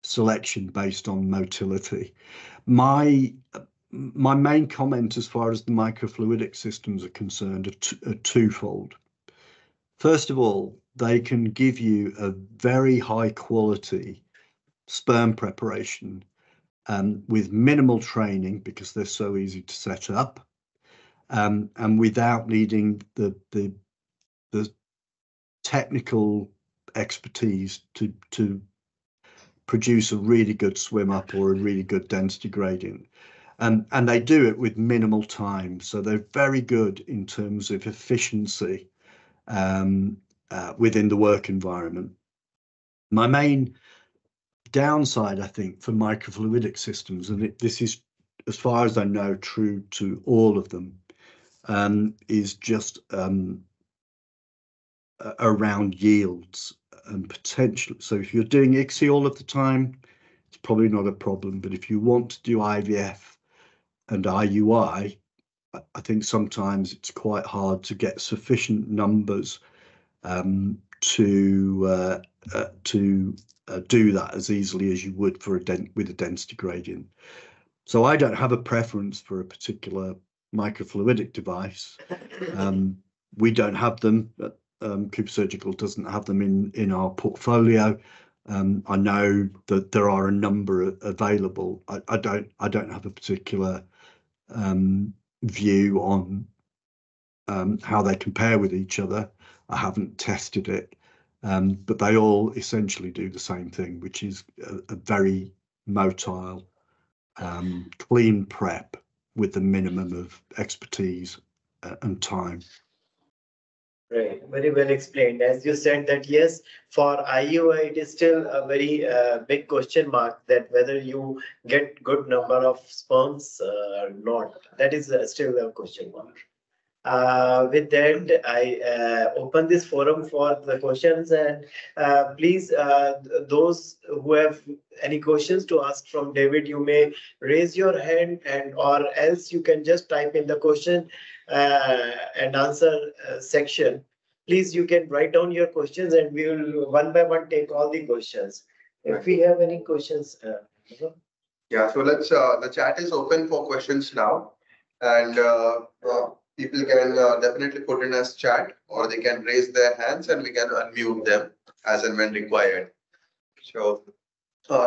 selection based on motility. My main comment as far as the microfluidic systems are concerned are twofold. First of all, they can give you a very high quality sperm preparation with minimal training, because they're so easy to set up, and without needing the technical expertise to produce a really good swim up or a really good density gradient. And they do it with minimal time. So they're very good in terms of efficiency within the work environment. My main downside, I think, for microfluidic systems, and this is, as far as I know, true to all of them, is just around yields and potential. So if you're doing ICSI all of the time, it's probably not a problem. But if you want to do IVF and IUI, I think sometimes it's quite hard to get sufficient numbers to do that as easily as you would for with a density gradient. So I don't have a preference for a particular microfluidic device. We don't have them. CooperSurgical doesn't have them in our portfolio. I know that there are a number available. I don't have a particular view on how they compare with each other. I haven't tested it, but they all essentially do the same thing, which is a very motile, clean prep with the minimum of expertise and time. Right, very well explained. As you said that yes, for IUI it is still a very big question mark that whether you get good number of sperms or not. That is still a question mark. With that, I open this forum for the questions, and please, those who have any questions to ask from David, you may raise your hand, and or else you can just type in the question and answer section. Please, you can write down your questions, and we will one by one take all the questions. If we have any questions. Yeah, so let's. The chat is open for questions now, and people can definitely put in as chat, or they can raise their hands and we can unmute them as and when required. So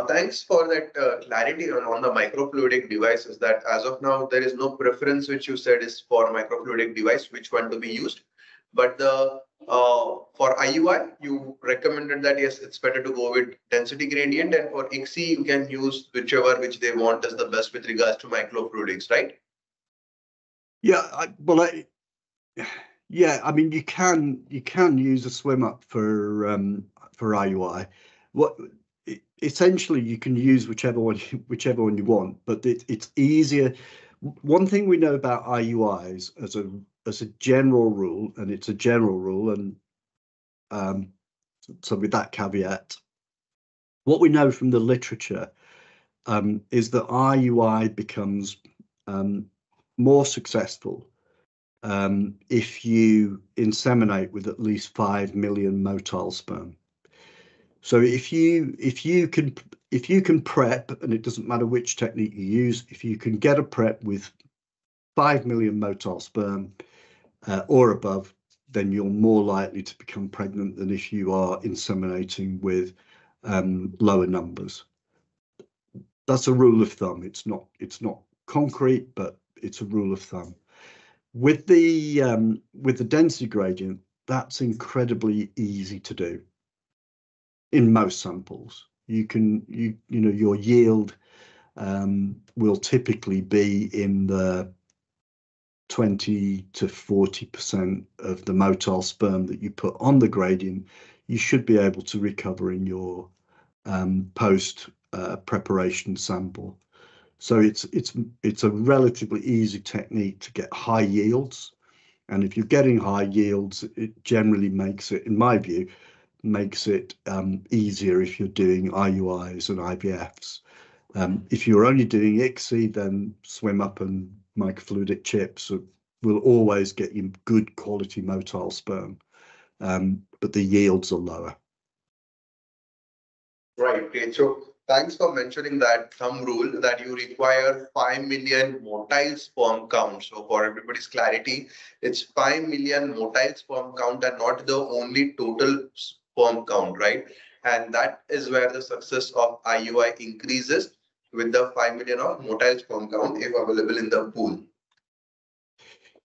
thanks for that clarity on the microfluidic devices, that as of now, there is no preference, which you said is for microfluidic device, which one to be used. But the for IUI, you recommended that, yes, it's better to go with density gradient. And for ICSI, you can use which they want as the best with regards to microfluidics, right? Yeah, I mean, you can use a swim up for IUI. Essentially you can use whichever one you want, but it's easier. One thing we know about IUIs as a general rule, and it's a general rule, and so with that caveat, what we know from the literature is that IUI becomes more successful if you inseminate with at least 5 million motile sperm. So if you can prep, and it doesn't matter which technique you use, if you can get a prep with 5 million motile sperm or above, then you're more likely to become pregnant than if you are inseminating with lower numbers. That's a rule of thumb. It's not concrete, but it's a rule of thumb. With the density gradient, that's incredibly easy to do. In most samples, you know your yield will typically be in the 20 to 40% of the motile sperm that you put on the gradient. You should be able to recover in your post preparation sample. So it's a relatively easy technique to get high yields, and if you're getting high yields, it generally makes it, in my view, easier if you're doing IUIs and IVFs. If you're only doing ICSI, then swim up and microfluidic chips will always get you good quality motile sperm, but the yields are lower. Right, great. So thanks for mentioning that thumb rule that you require 5 million motile sperm count. So for everybody's clarity, it's 5 million motile sperm count and not the only total sperm count, right? And that is where the success of IUI increases with the 5 million of motile sperm count if available in the pool.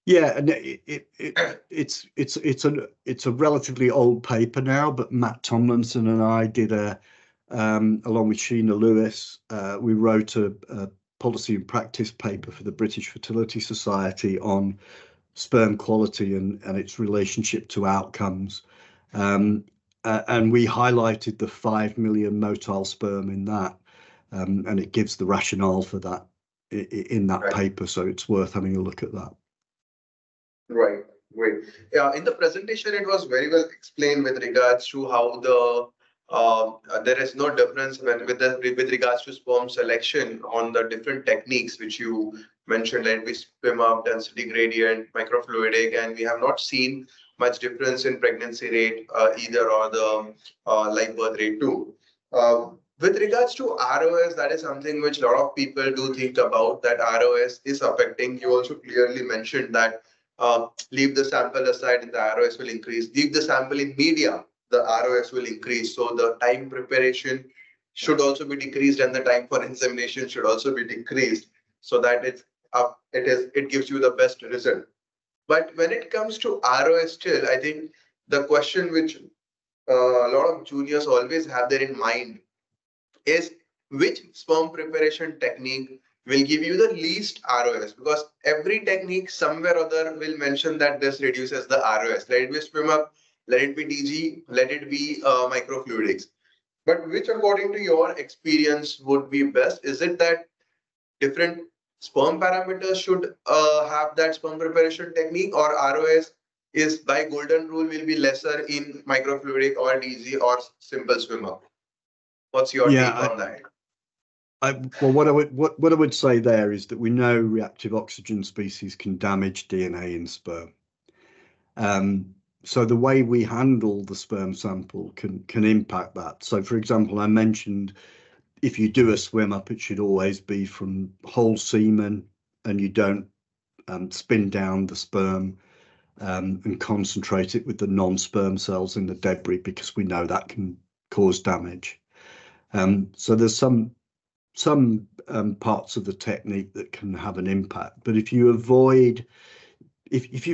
Yeah, and it's a relatively old paper now, but Matt Tomlinson and I did a along with Sheena Lewis, we wrote a policy and practice paper for the British Fertility Society on sperm quality and its relationship to outcomes. And we highlighted the 5 million motile sperm in that, and it gives the rationale for that in that paper. So it's worth having a look at that. Right, great. Yeah, in the presentation, it was very well explained with regards to how there is no difference with regards to sperm selection on the different techniques which you mentioned, like we swim up, density gradient, microfluidic, and we have not seen much difference in pregnancy rate either, or the live birth rate too. With regards to ROS, that is something which a lot of people do think about, that ROS is affecting. You also clearly mentioned that leave the sample aside and the ROS will increase. Leave the sample in media, the ROS will increase. So the time preparation should also be decreased, and the time for insemination should also be decreased, so that it gives you the best result. But when it comes to ROS, still, I think the question which a lot of juniors always have there in mind is, which sperm preparation technique will give you the least ROS, because every technique somewhere or other will mention that this reduces the ROS. Let it be swim up, let it be DG, let it be microfluidics. But which, according to your experience, would be best? Is it that different sperm parameters should have that sperm preparation technique, or ROS is by golden rule will be lesser in microfluidic or DG or simple swim up? What's your take on that? Well, what I would say there is that we know reactive oxygen species can damage DNA in sperm. So the way we handle the sperm sample can impact that. So, for example, I mentioned if you do a swim up, it should always be from whole semen, and you don't spin down the sperm and concentrate it with the non-sperm cells in the debris, because we know that can cause damage. So there's some parts of the technique that can have an impact, but if you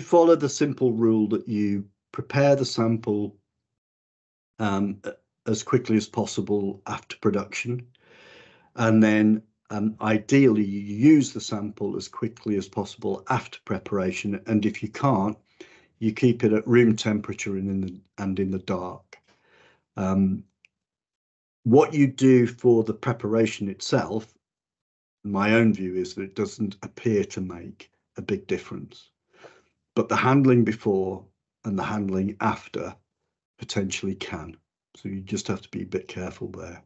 follow the simple rule that you prepare the sample as quickly as possible after production, and then ideally you use the sample as quickly as possible after preparation, and if you can't, you keep it at room temperature and in the dark. What you do for the preparation itself, my own view is that it doesn't appear to make a big difference, but the handling before and the handling after potentially can. So you just have to be a bit careful there.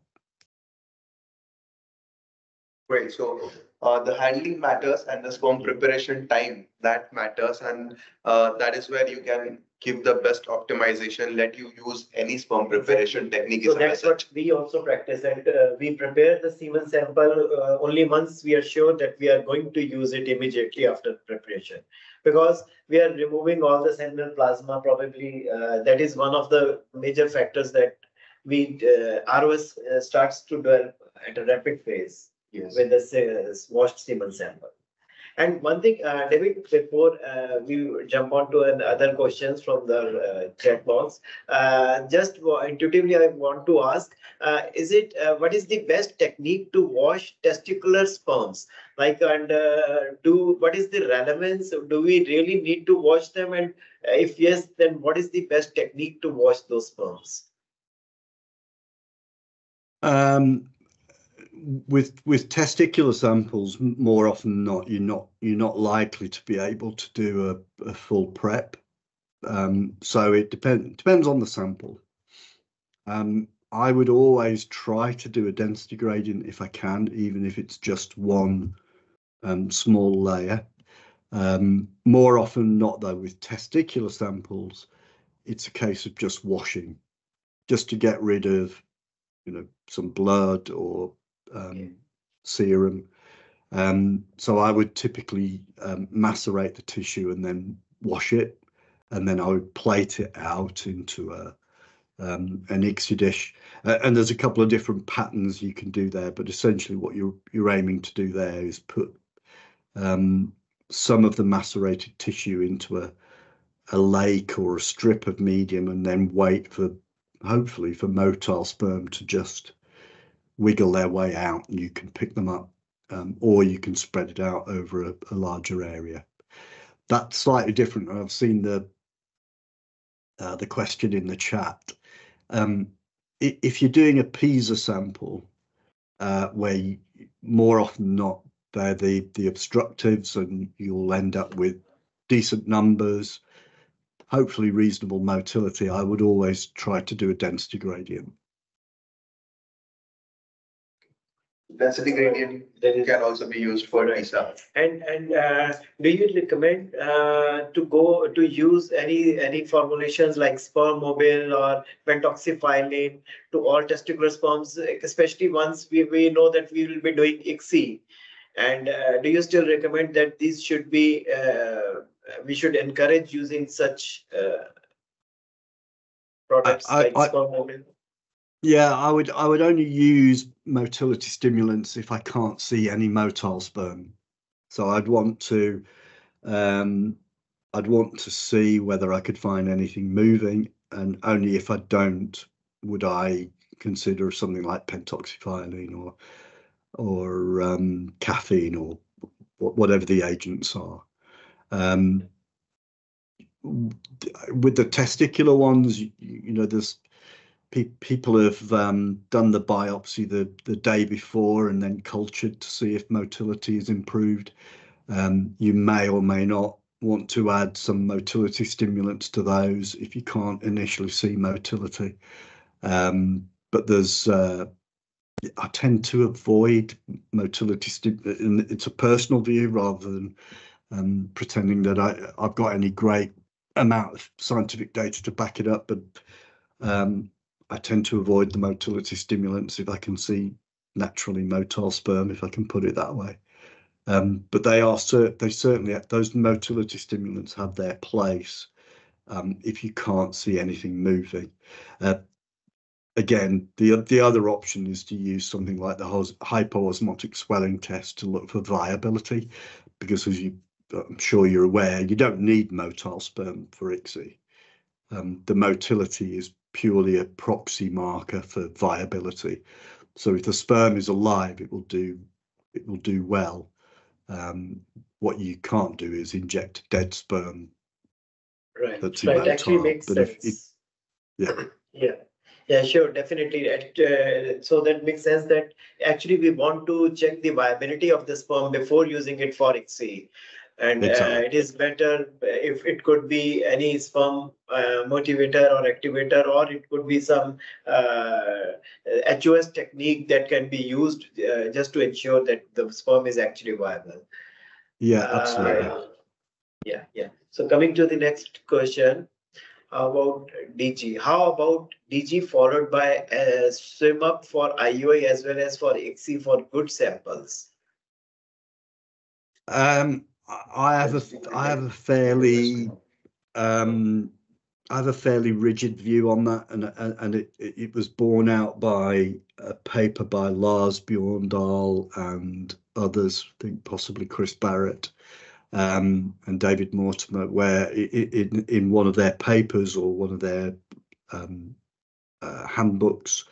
Great. So the handling matters, and the sperm preparation time, that matters, and that is where you can give the best optimization. Let you use any sperm preparation technique. So that's what we also practice, and we prepare the semen sample only once we are sure that we are going to use it immediately after preparation, because we are removing all the seminal plasma. Probably that is one of the major factors that ROS starts to develop at a rapid phase. Yes. With the washed semen sample. And one thing, David, before we jump on to other questions from the chat box, just intuitively I want to ask, what is the best technique to wash testicular sperms? Like, and what is the relevance? Do we really need to wash them? And if yes, then what is the best technique to wash those sperms? With testicular samples, more often than not, you're not likely to be able to do a full prep. So it depends on the sample. I would always try to do a density gradient if I can, even if it's just one small layer. More often than not, though, with testicular samples, it's a case of just washing, just to get rid of, some blood or serum. So I would typically macerate the tissue and then wash it, and then I would plate it out into an ICSI dish. And there's a couple of different patterns you can do there, but essentially what you're aiming to do there is put some of the macerated tissue into a lake or a strip of medium, and then wait for, hopefully, for motile sperm to just wiggle their way out and you can pick them up, or you can spread it out over a larger area. That's slightly different. I've seen the question in the chat. If you're doing a PISA sample, where more often than not they're the obstructives, and you'll end up with decent numbers, hopefully reasonable motility, I would always try to do a density gradient. Density gradient can also be used for PISA. And do you recommend to use any formulations like Sperm Mobile or pentoxifylline to all testicular sperms, especially once we know that we will be doing ICSI? And do you still recommend that these should be we should encourage using such products like Sperm Mobile? Yeah, I would only use motility stimulants if I can't see any motile sperm. So I'd want to see whether I could find anything moving, and only if I don't would I consider something like pentoxifylline or caffeine or whatever the agents are. With the testicular ones, you know, there's people have done the biopsy the day before and then cultured to see if motility is improved. You may or may not want to add some motility stimulants to those if you can't initially see motility. But there's I tend to avoid motility stimulants. It's a personal view rather than pretending that I've got any great amount of scientific data to back it up, but I tend to avoid the motility stimulants if I can see naturally motile sperm, if I can put it that way. But they certainly, those motility stimulants have their place if you can't see anything moving. Again, the other option is to use something like the hypoosmotic swelling test to look for viability, because as I'm sure you're aware, you don't need motile sperm for ICSI. The motility is purely a proxy marker for viability. So if the sperm is alive, it will do well. What you can't do is inject dead sperm. Right. That's right. Actually makes sense. Yeah, sure, definitely. So that makes sense that actually we want to check the viability of the sperm before using it for ICSI. And exactly. It is better if it could be any sperm motivator or activator, or it could be some HOS technique that can be used just to ensure that the sperm is actually viable. Yeah, absolutely. Yeah. So coming to the next question about DG. How about DG followed by a swim up for IUI as well as for ICSI for good samples? I have a fairly rigid view on that, and it was borne out by a paper by Lars Bjorndal and others, I think possibly Chris Barrett and David Mortimer, where in one of their papers or one of their handbooks,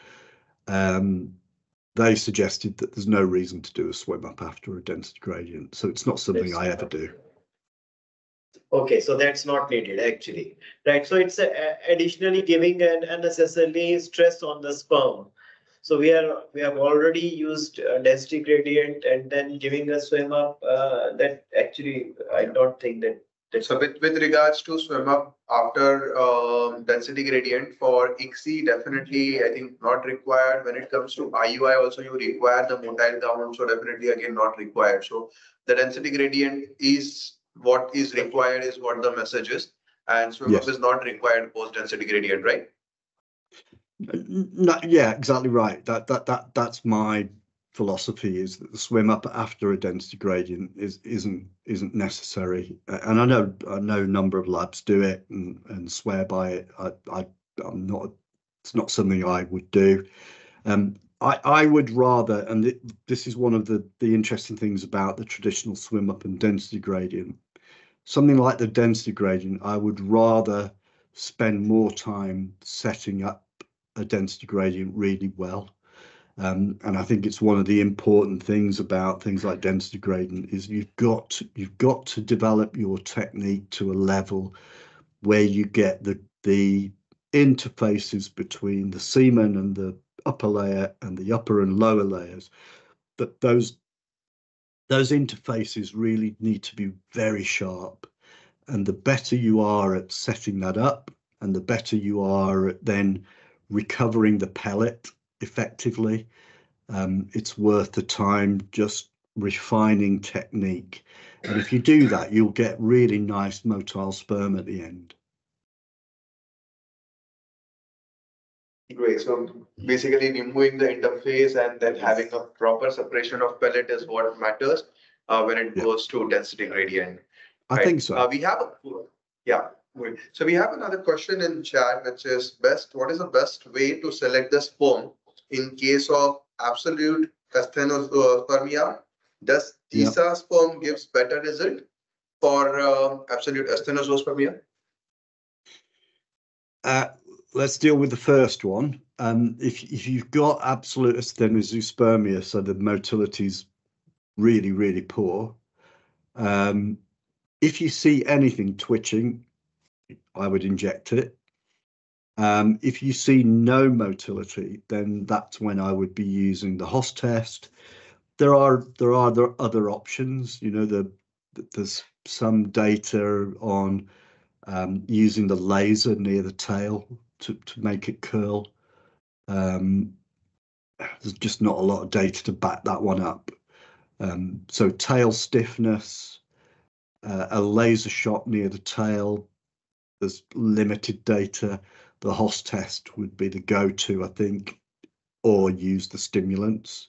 they suggested that there's no reason to do a swim up after a density gradient. So it's not something I ever do. Okay, so that's not needed actually, right? So it's additionally giving an unnecessarily stress on the sperm. So we have already used density gradient and then giving a swim up. That actually I don't think that. So with regards to swim up after density gradient for ICSI, definitely I think not required. When it comes to IUI, also you require the motile count, so definitely again not required. So the density gradient is what is required, is what the message is, and swim up is not required post density gradient, right? No, yeah, exactly right. That's my philosophy, is that the swim up after a density gradient isn't necessary. And I know a number of labs do it and swear by it. I'm not. It's not something I would do. I would rather, and this is one of the interesting things about the traditional swim up and density gradient. Something like the density gradient, I would rather spend more time setting up a density gradient really well, And I think it's one of the important things about things like density gradient is you've got to develop your technique to a level where you get the interfaces between the semen and the upper layer and the upper and lower layers, but those interfaces really need to be very sharp. And the better you are at setting that up, and the better you are at then recovering the pellet effectively, it's worth the time just refining technique. And if you do that, you'll get really nice motile sperm at the end. Great. So basically removing the interface and then having a proper separation of pellet is what matters when it goes to density gradient. I think so. We have Good. So we have another question in chat, which is what is the best way to select the sperm in case of absolute asthenospermia? Does TISA sperm gives better result for absolute asthenospermia? Let's deal with the first one. If you've got absolute asthenospermia, so the motility is really, really poor, if you see anything twitching, I would inject it. If you see no motility, then that's when I would be using the Hoss test. There are other options. You know, there's some data on using the laser near the tail to make it curl. There's just not a lot of data to back that one up. So tail stiffness, a laser shot near the tail, there's limited data. The Hoss test would be the go-to, I think, or use the stimulants.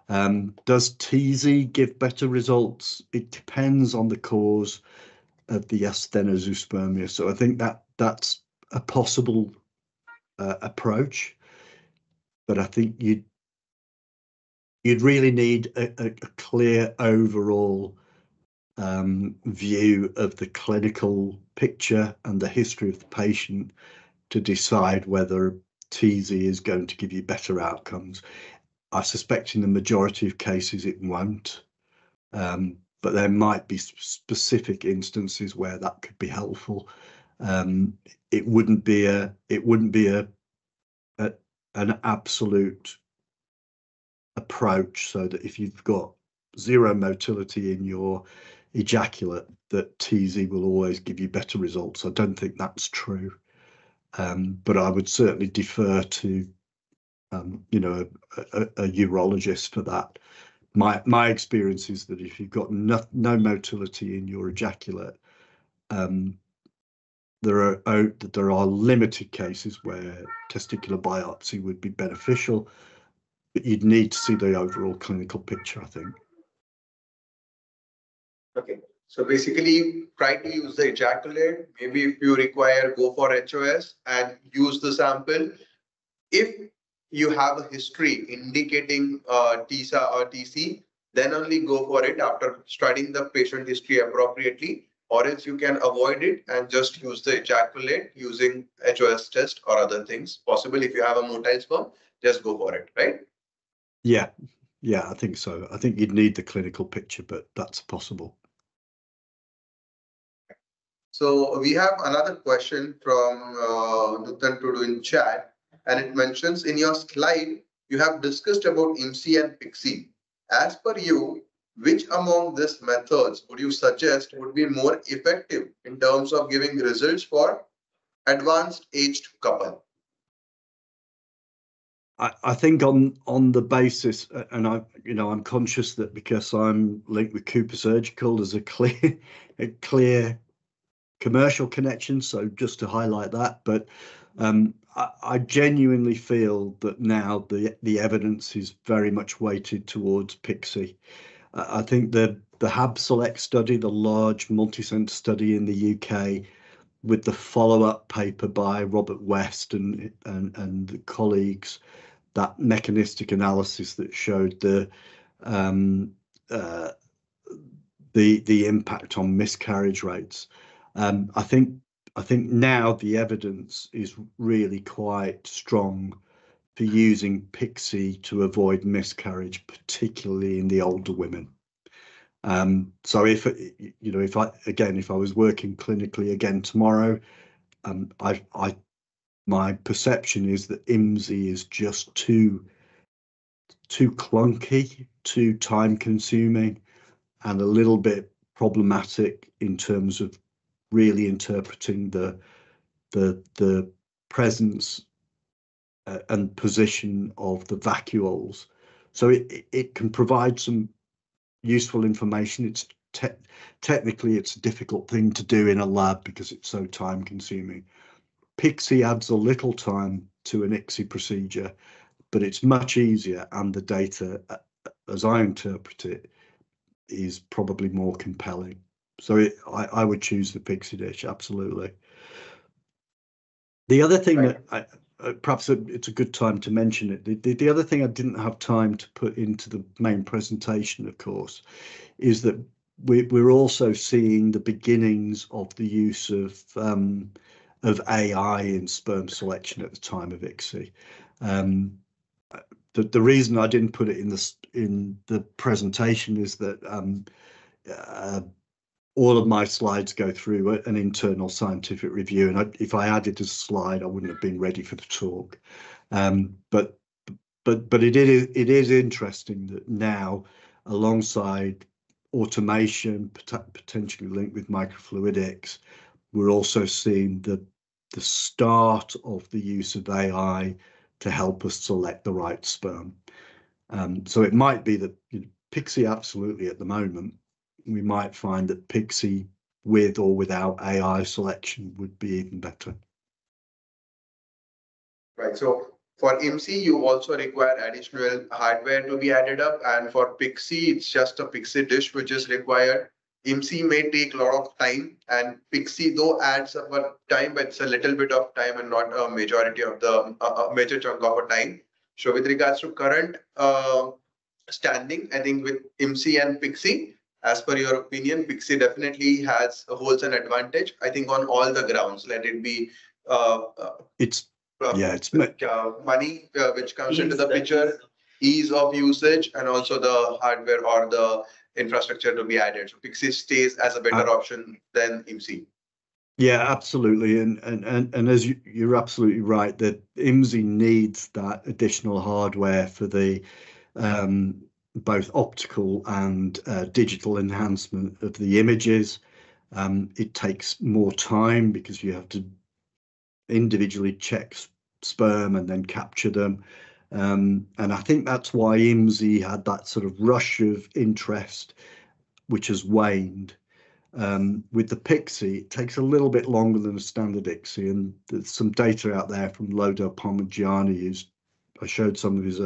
Does TZ give better results? It depends on the cause of the asthenospermia. So I think that's a possible approach, but I think you'd really need a clear overall view of the clinical picture and the history of the patient to decide whether TZ is going to give you better outcomes. I suspect in the majority of cases it won't, but there might be specific instances where that could be helpful. It wouldn't be an absolute approach, so that if you've got zero motility in your ejaculate, that TZ will always give you better results. I don't think that's true, but I would certainly defer to you know, a urologist for that. My experience is that if you've got no motility in your ejaculate, there are limited cases where testicular biopsy would be beneficial, but you'd need to see the overall clinical picture, I think. Okay, so basically try to use the ejaculate. Maybe if you require, go for HOS and use the sample. If you have a history indicating TISA or TC, then only go for it after studying the patient history appropriately, or else you can avoid it and just use the ejaculate using HOS test or other things. Possible if you have a motile sperm, just go for it, right? Yeah, I think so. I think you'd need the clinical picture, but that's possible. So we have another question from Nutan Tudu in chat, and it mentions in your slide, you have discussed about IMSI and PICSI. As per you, which among these methods would you suggest would be more effective in terms of giving results for advanced aged couple? I think on the basis, and I'm conscious that because I'm linked with CooperSurgical, there's a clear commercial connection. So just to highlight that, but I genuinely feel that now the evidence is very much weighted towards PICSI. I think the HAB-Select study, the large multi-center study in the UK, with the follow-up paper by Robert West and the colleagues, that mechanistic analysis that showed the impact on miscarriage rates. I think now the evidence is really quite strong for using PICSI to avoid miscarriage, particularly in the older women. So if I was working clinically again tomorrow, my perception is that IMSI is just too clunky, too time consuming, and a little bit problematic in terms of really interpreting the presence and position of the vacuoles. So it can provide some useful information. It's technically it's a difficult thing to do in a lab because it's so time consuming. PICSI adds a little time to an ICSI procedure, but it's much easier, and the data, as I interpret it, is probably more compelling. So I would choose the PICSI dish, absolutely. The other thing that perhaps it's a good time to mention it. The other thing I didn't have time to put into the main presentation, of course, is that we're also seeing the beginnings of the use of AI in sperm selection at the time of ICSI. The reason I didn't put it in the presentation is that all of my slides go through an internal scientific review, and if I added a slide, I wouldn't have been ready for the talk. But it is interesting that now, alongside automation potentially linked with microfluidics, we're also seeing the start of the use of AI to help us select the right sperm. So it might be that PICSI absolutely at the moment. We might find that PICSI with or without AI selection would be even better. Right. So for IMSI, you also require additional hardware to be added up, and for PICSI, it's just a PICSI dish which is required. IMSI may take a lot of time, and PICSI though adds up a time, but it's a little bit of time and not a majority of the a major chunk of a time. So with regards to current standing, I think with IMSI and PICSI, as per your opinion, PICSI definitely holds an advantage, I think, on all the grounds. Let it be it's money which comes into the picture, ease of usage, and also the hardware or the infrastructure to be added. So PICSI stays as a better option than IMSI. Yeah, absolutely, and as you're absolutely right that IMSI needs that additional hardware for the both optical and digital enhancement of the images. It takes more time because you have to individually check sperm and then capture them. And I think that's why IMSI had that sort of rush of interest, which has waned. With the PICSI, it takes a little bit longer than a standard ICSI, and there's some data out there from Lodo Parmigiani, I showed some of his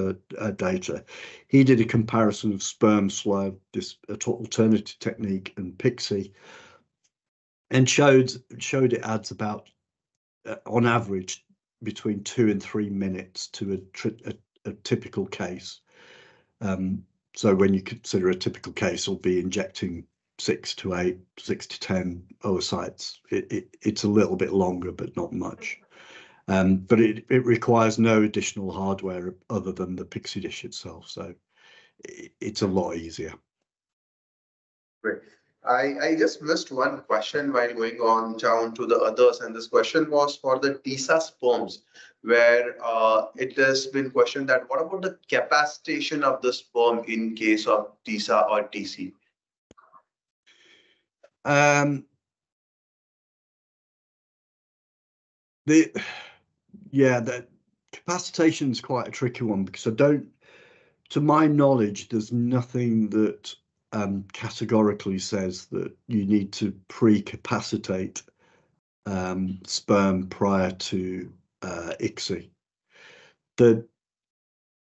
data. He did a comparison of sperm slow, this alternative technique, and PICSI, and showed it adds about, on average, between 2 and 3 minutes to a typical case. So when you consider a typical case will be injecting 6 to 8, 6 to 10 oocytes, it's a little bit longer, but not much. But it requires no additional hardware other than the PICSI dish itself, so it's a lot easier. Great. I just missed one question while going on down to the others, and this question was for the TISA sperms, where it has been questioned that what about the capacitation of the sperm in case of TISA or TC? The capacitation is quite a tricky one because to my knowledge, there's nothing that categorically says that you need to pre-capacitate sperm prior to ICSI.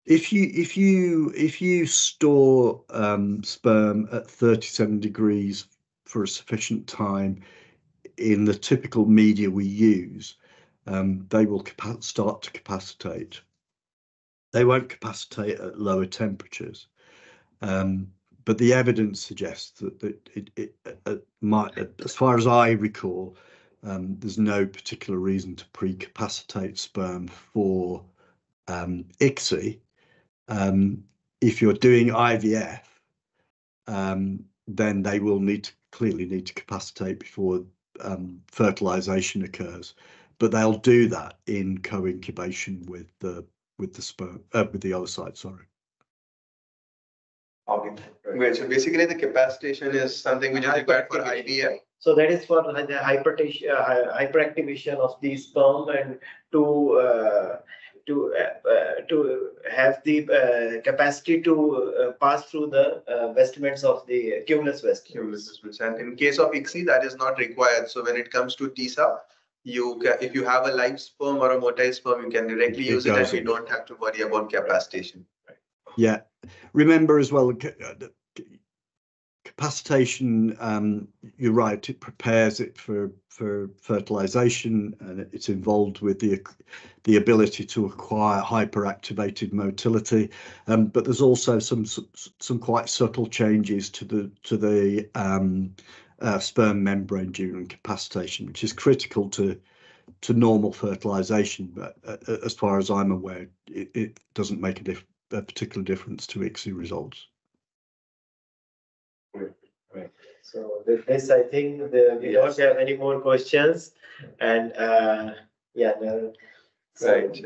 If you store sperm at 37 degrees for a sufficient time in the typical media we use, they will start to capacitate. They won't capacitate at lower temperatures, but the evidence suggests that it might, as far as I recall, there's no particular reason to pre-capacitate sperm for ICSI, if you're doing IVF, then they will clearly need to capacitate before fertilization occurs, but they'll do that in co-incubation with the sperm with the oocyte. Sorry. Okay. Great. So basically, the capacitation is something which is required for IVF. So that is for the hyperactivation of the sperm and to have the capacity to pass through the vestments of the cumulus vestments. And in case of ICSI, that is not required. So when it comes to TISA, if you have a live sperm or a motile sperm, you can directly use it, and you don't have to worry about capacitation. Yeah. Remember as well, capacitation, you're right, it prepares it for fertilization, and it's involved with the ability to acquire hyperactivated motility, but there's also some quite subtle changes to the sperm membrane during capacitation, which is critical to normal fertilization, but as far as I'm aware, it doesn't make a particular difference to ICSI results. Right. So with this, I think we don't have any more questions, and yeah. Right.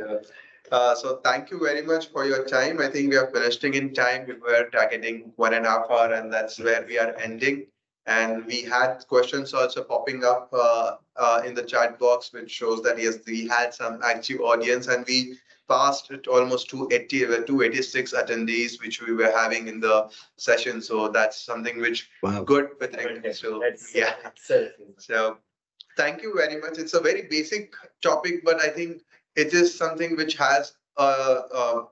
So thank you very much for your time. I think we are finishing in time. We were targeting 1.5 hours, and that's where we are ending. And we had questions also popping up in the chat box, which shows that yes, we had some active audience, and we passed it almost 286 attendees, which we were having in the session. So that's something which good. But so yeah. So thank you very much. It's a very basic topic, but I think it is something which has a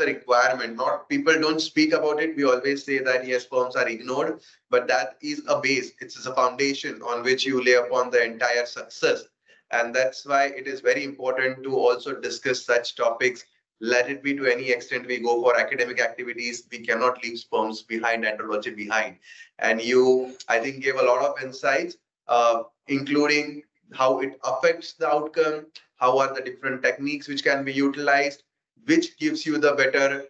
requirement. Not people don't speak about it. We always say that yes, sperms are ignored, but that is a base. It's a foundation on which you lay upon the entire success. And that's why it is very important to also discuss such topics. Let it be to any extent we go for academic activities, we cannot leave sperms behind, andrology behind. And you, I think, gave a lot of insights, including how it affects the outcome, how are the different techniques which can be utilized, which gives you the better,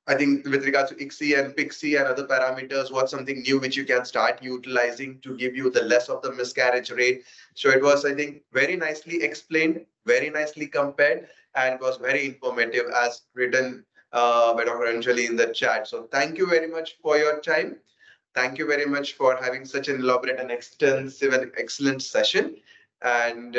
I think with regards to ICSI and PICSI and other parameters, what's something new which you can start utilizing to give you the less of the miscarriage rate. So it was, I think, very nicely explained, very nicely compared, and was very informative as written by Dr. Anjali in the chat. So thank you very much for your time. Thank you very much for having such an elaborate and extensive and excellent session. And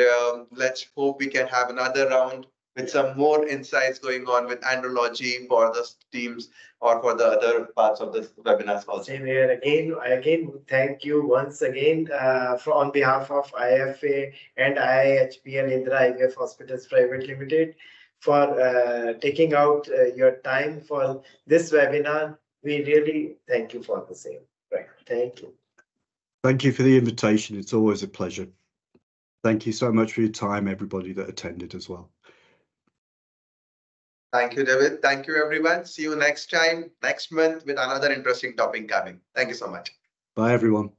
let's hope we can have another round with some more insights going on with andrology for the teams or for the other parts of this webinar also. Same here again. Thank you once again on behalf of IFA and IIHPL Indra IVF Hospitals Private Limited for taking out your time for this webinar. We really thank you for the same. Right. Thank you. Thank you for the invitation. It's always a pleasure. Thank you so much for your time, everybody that attended as well. Thank you, David. Thank you, everyone. See you next time, next month with another interesting topic coming. Thank you so much. Bye, everyone.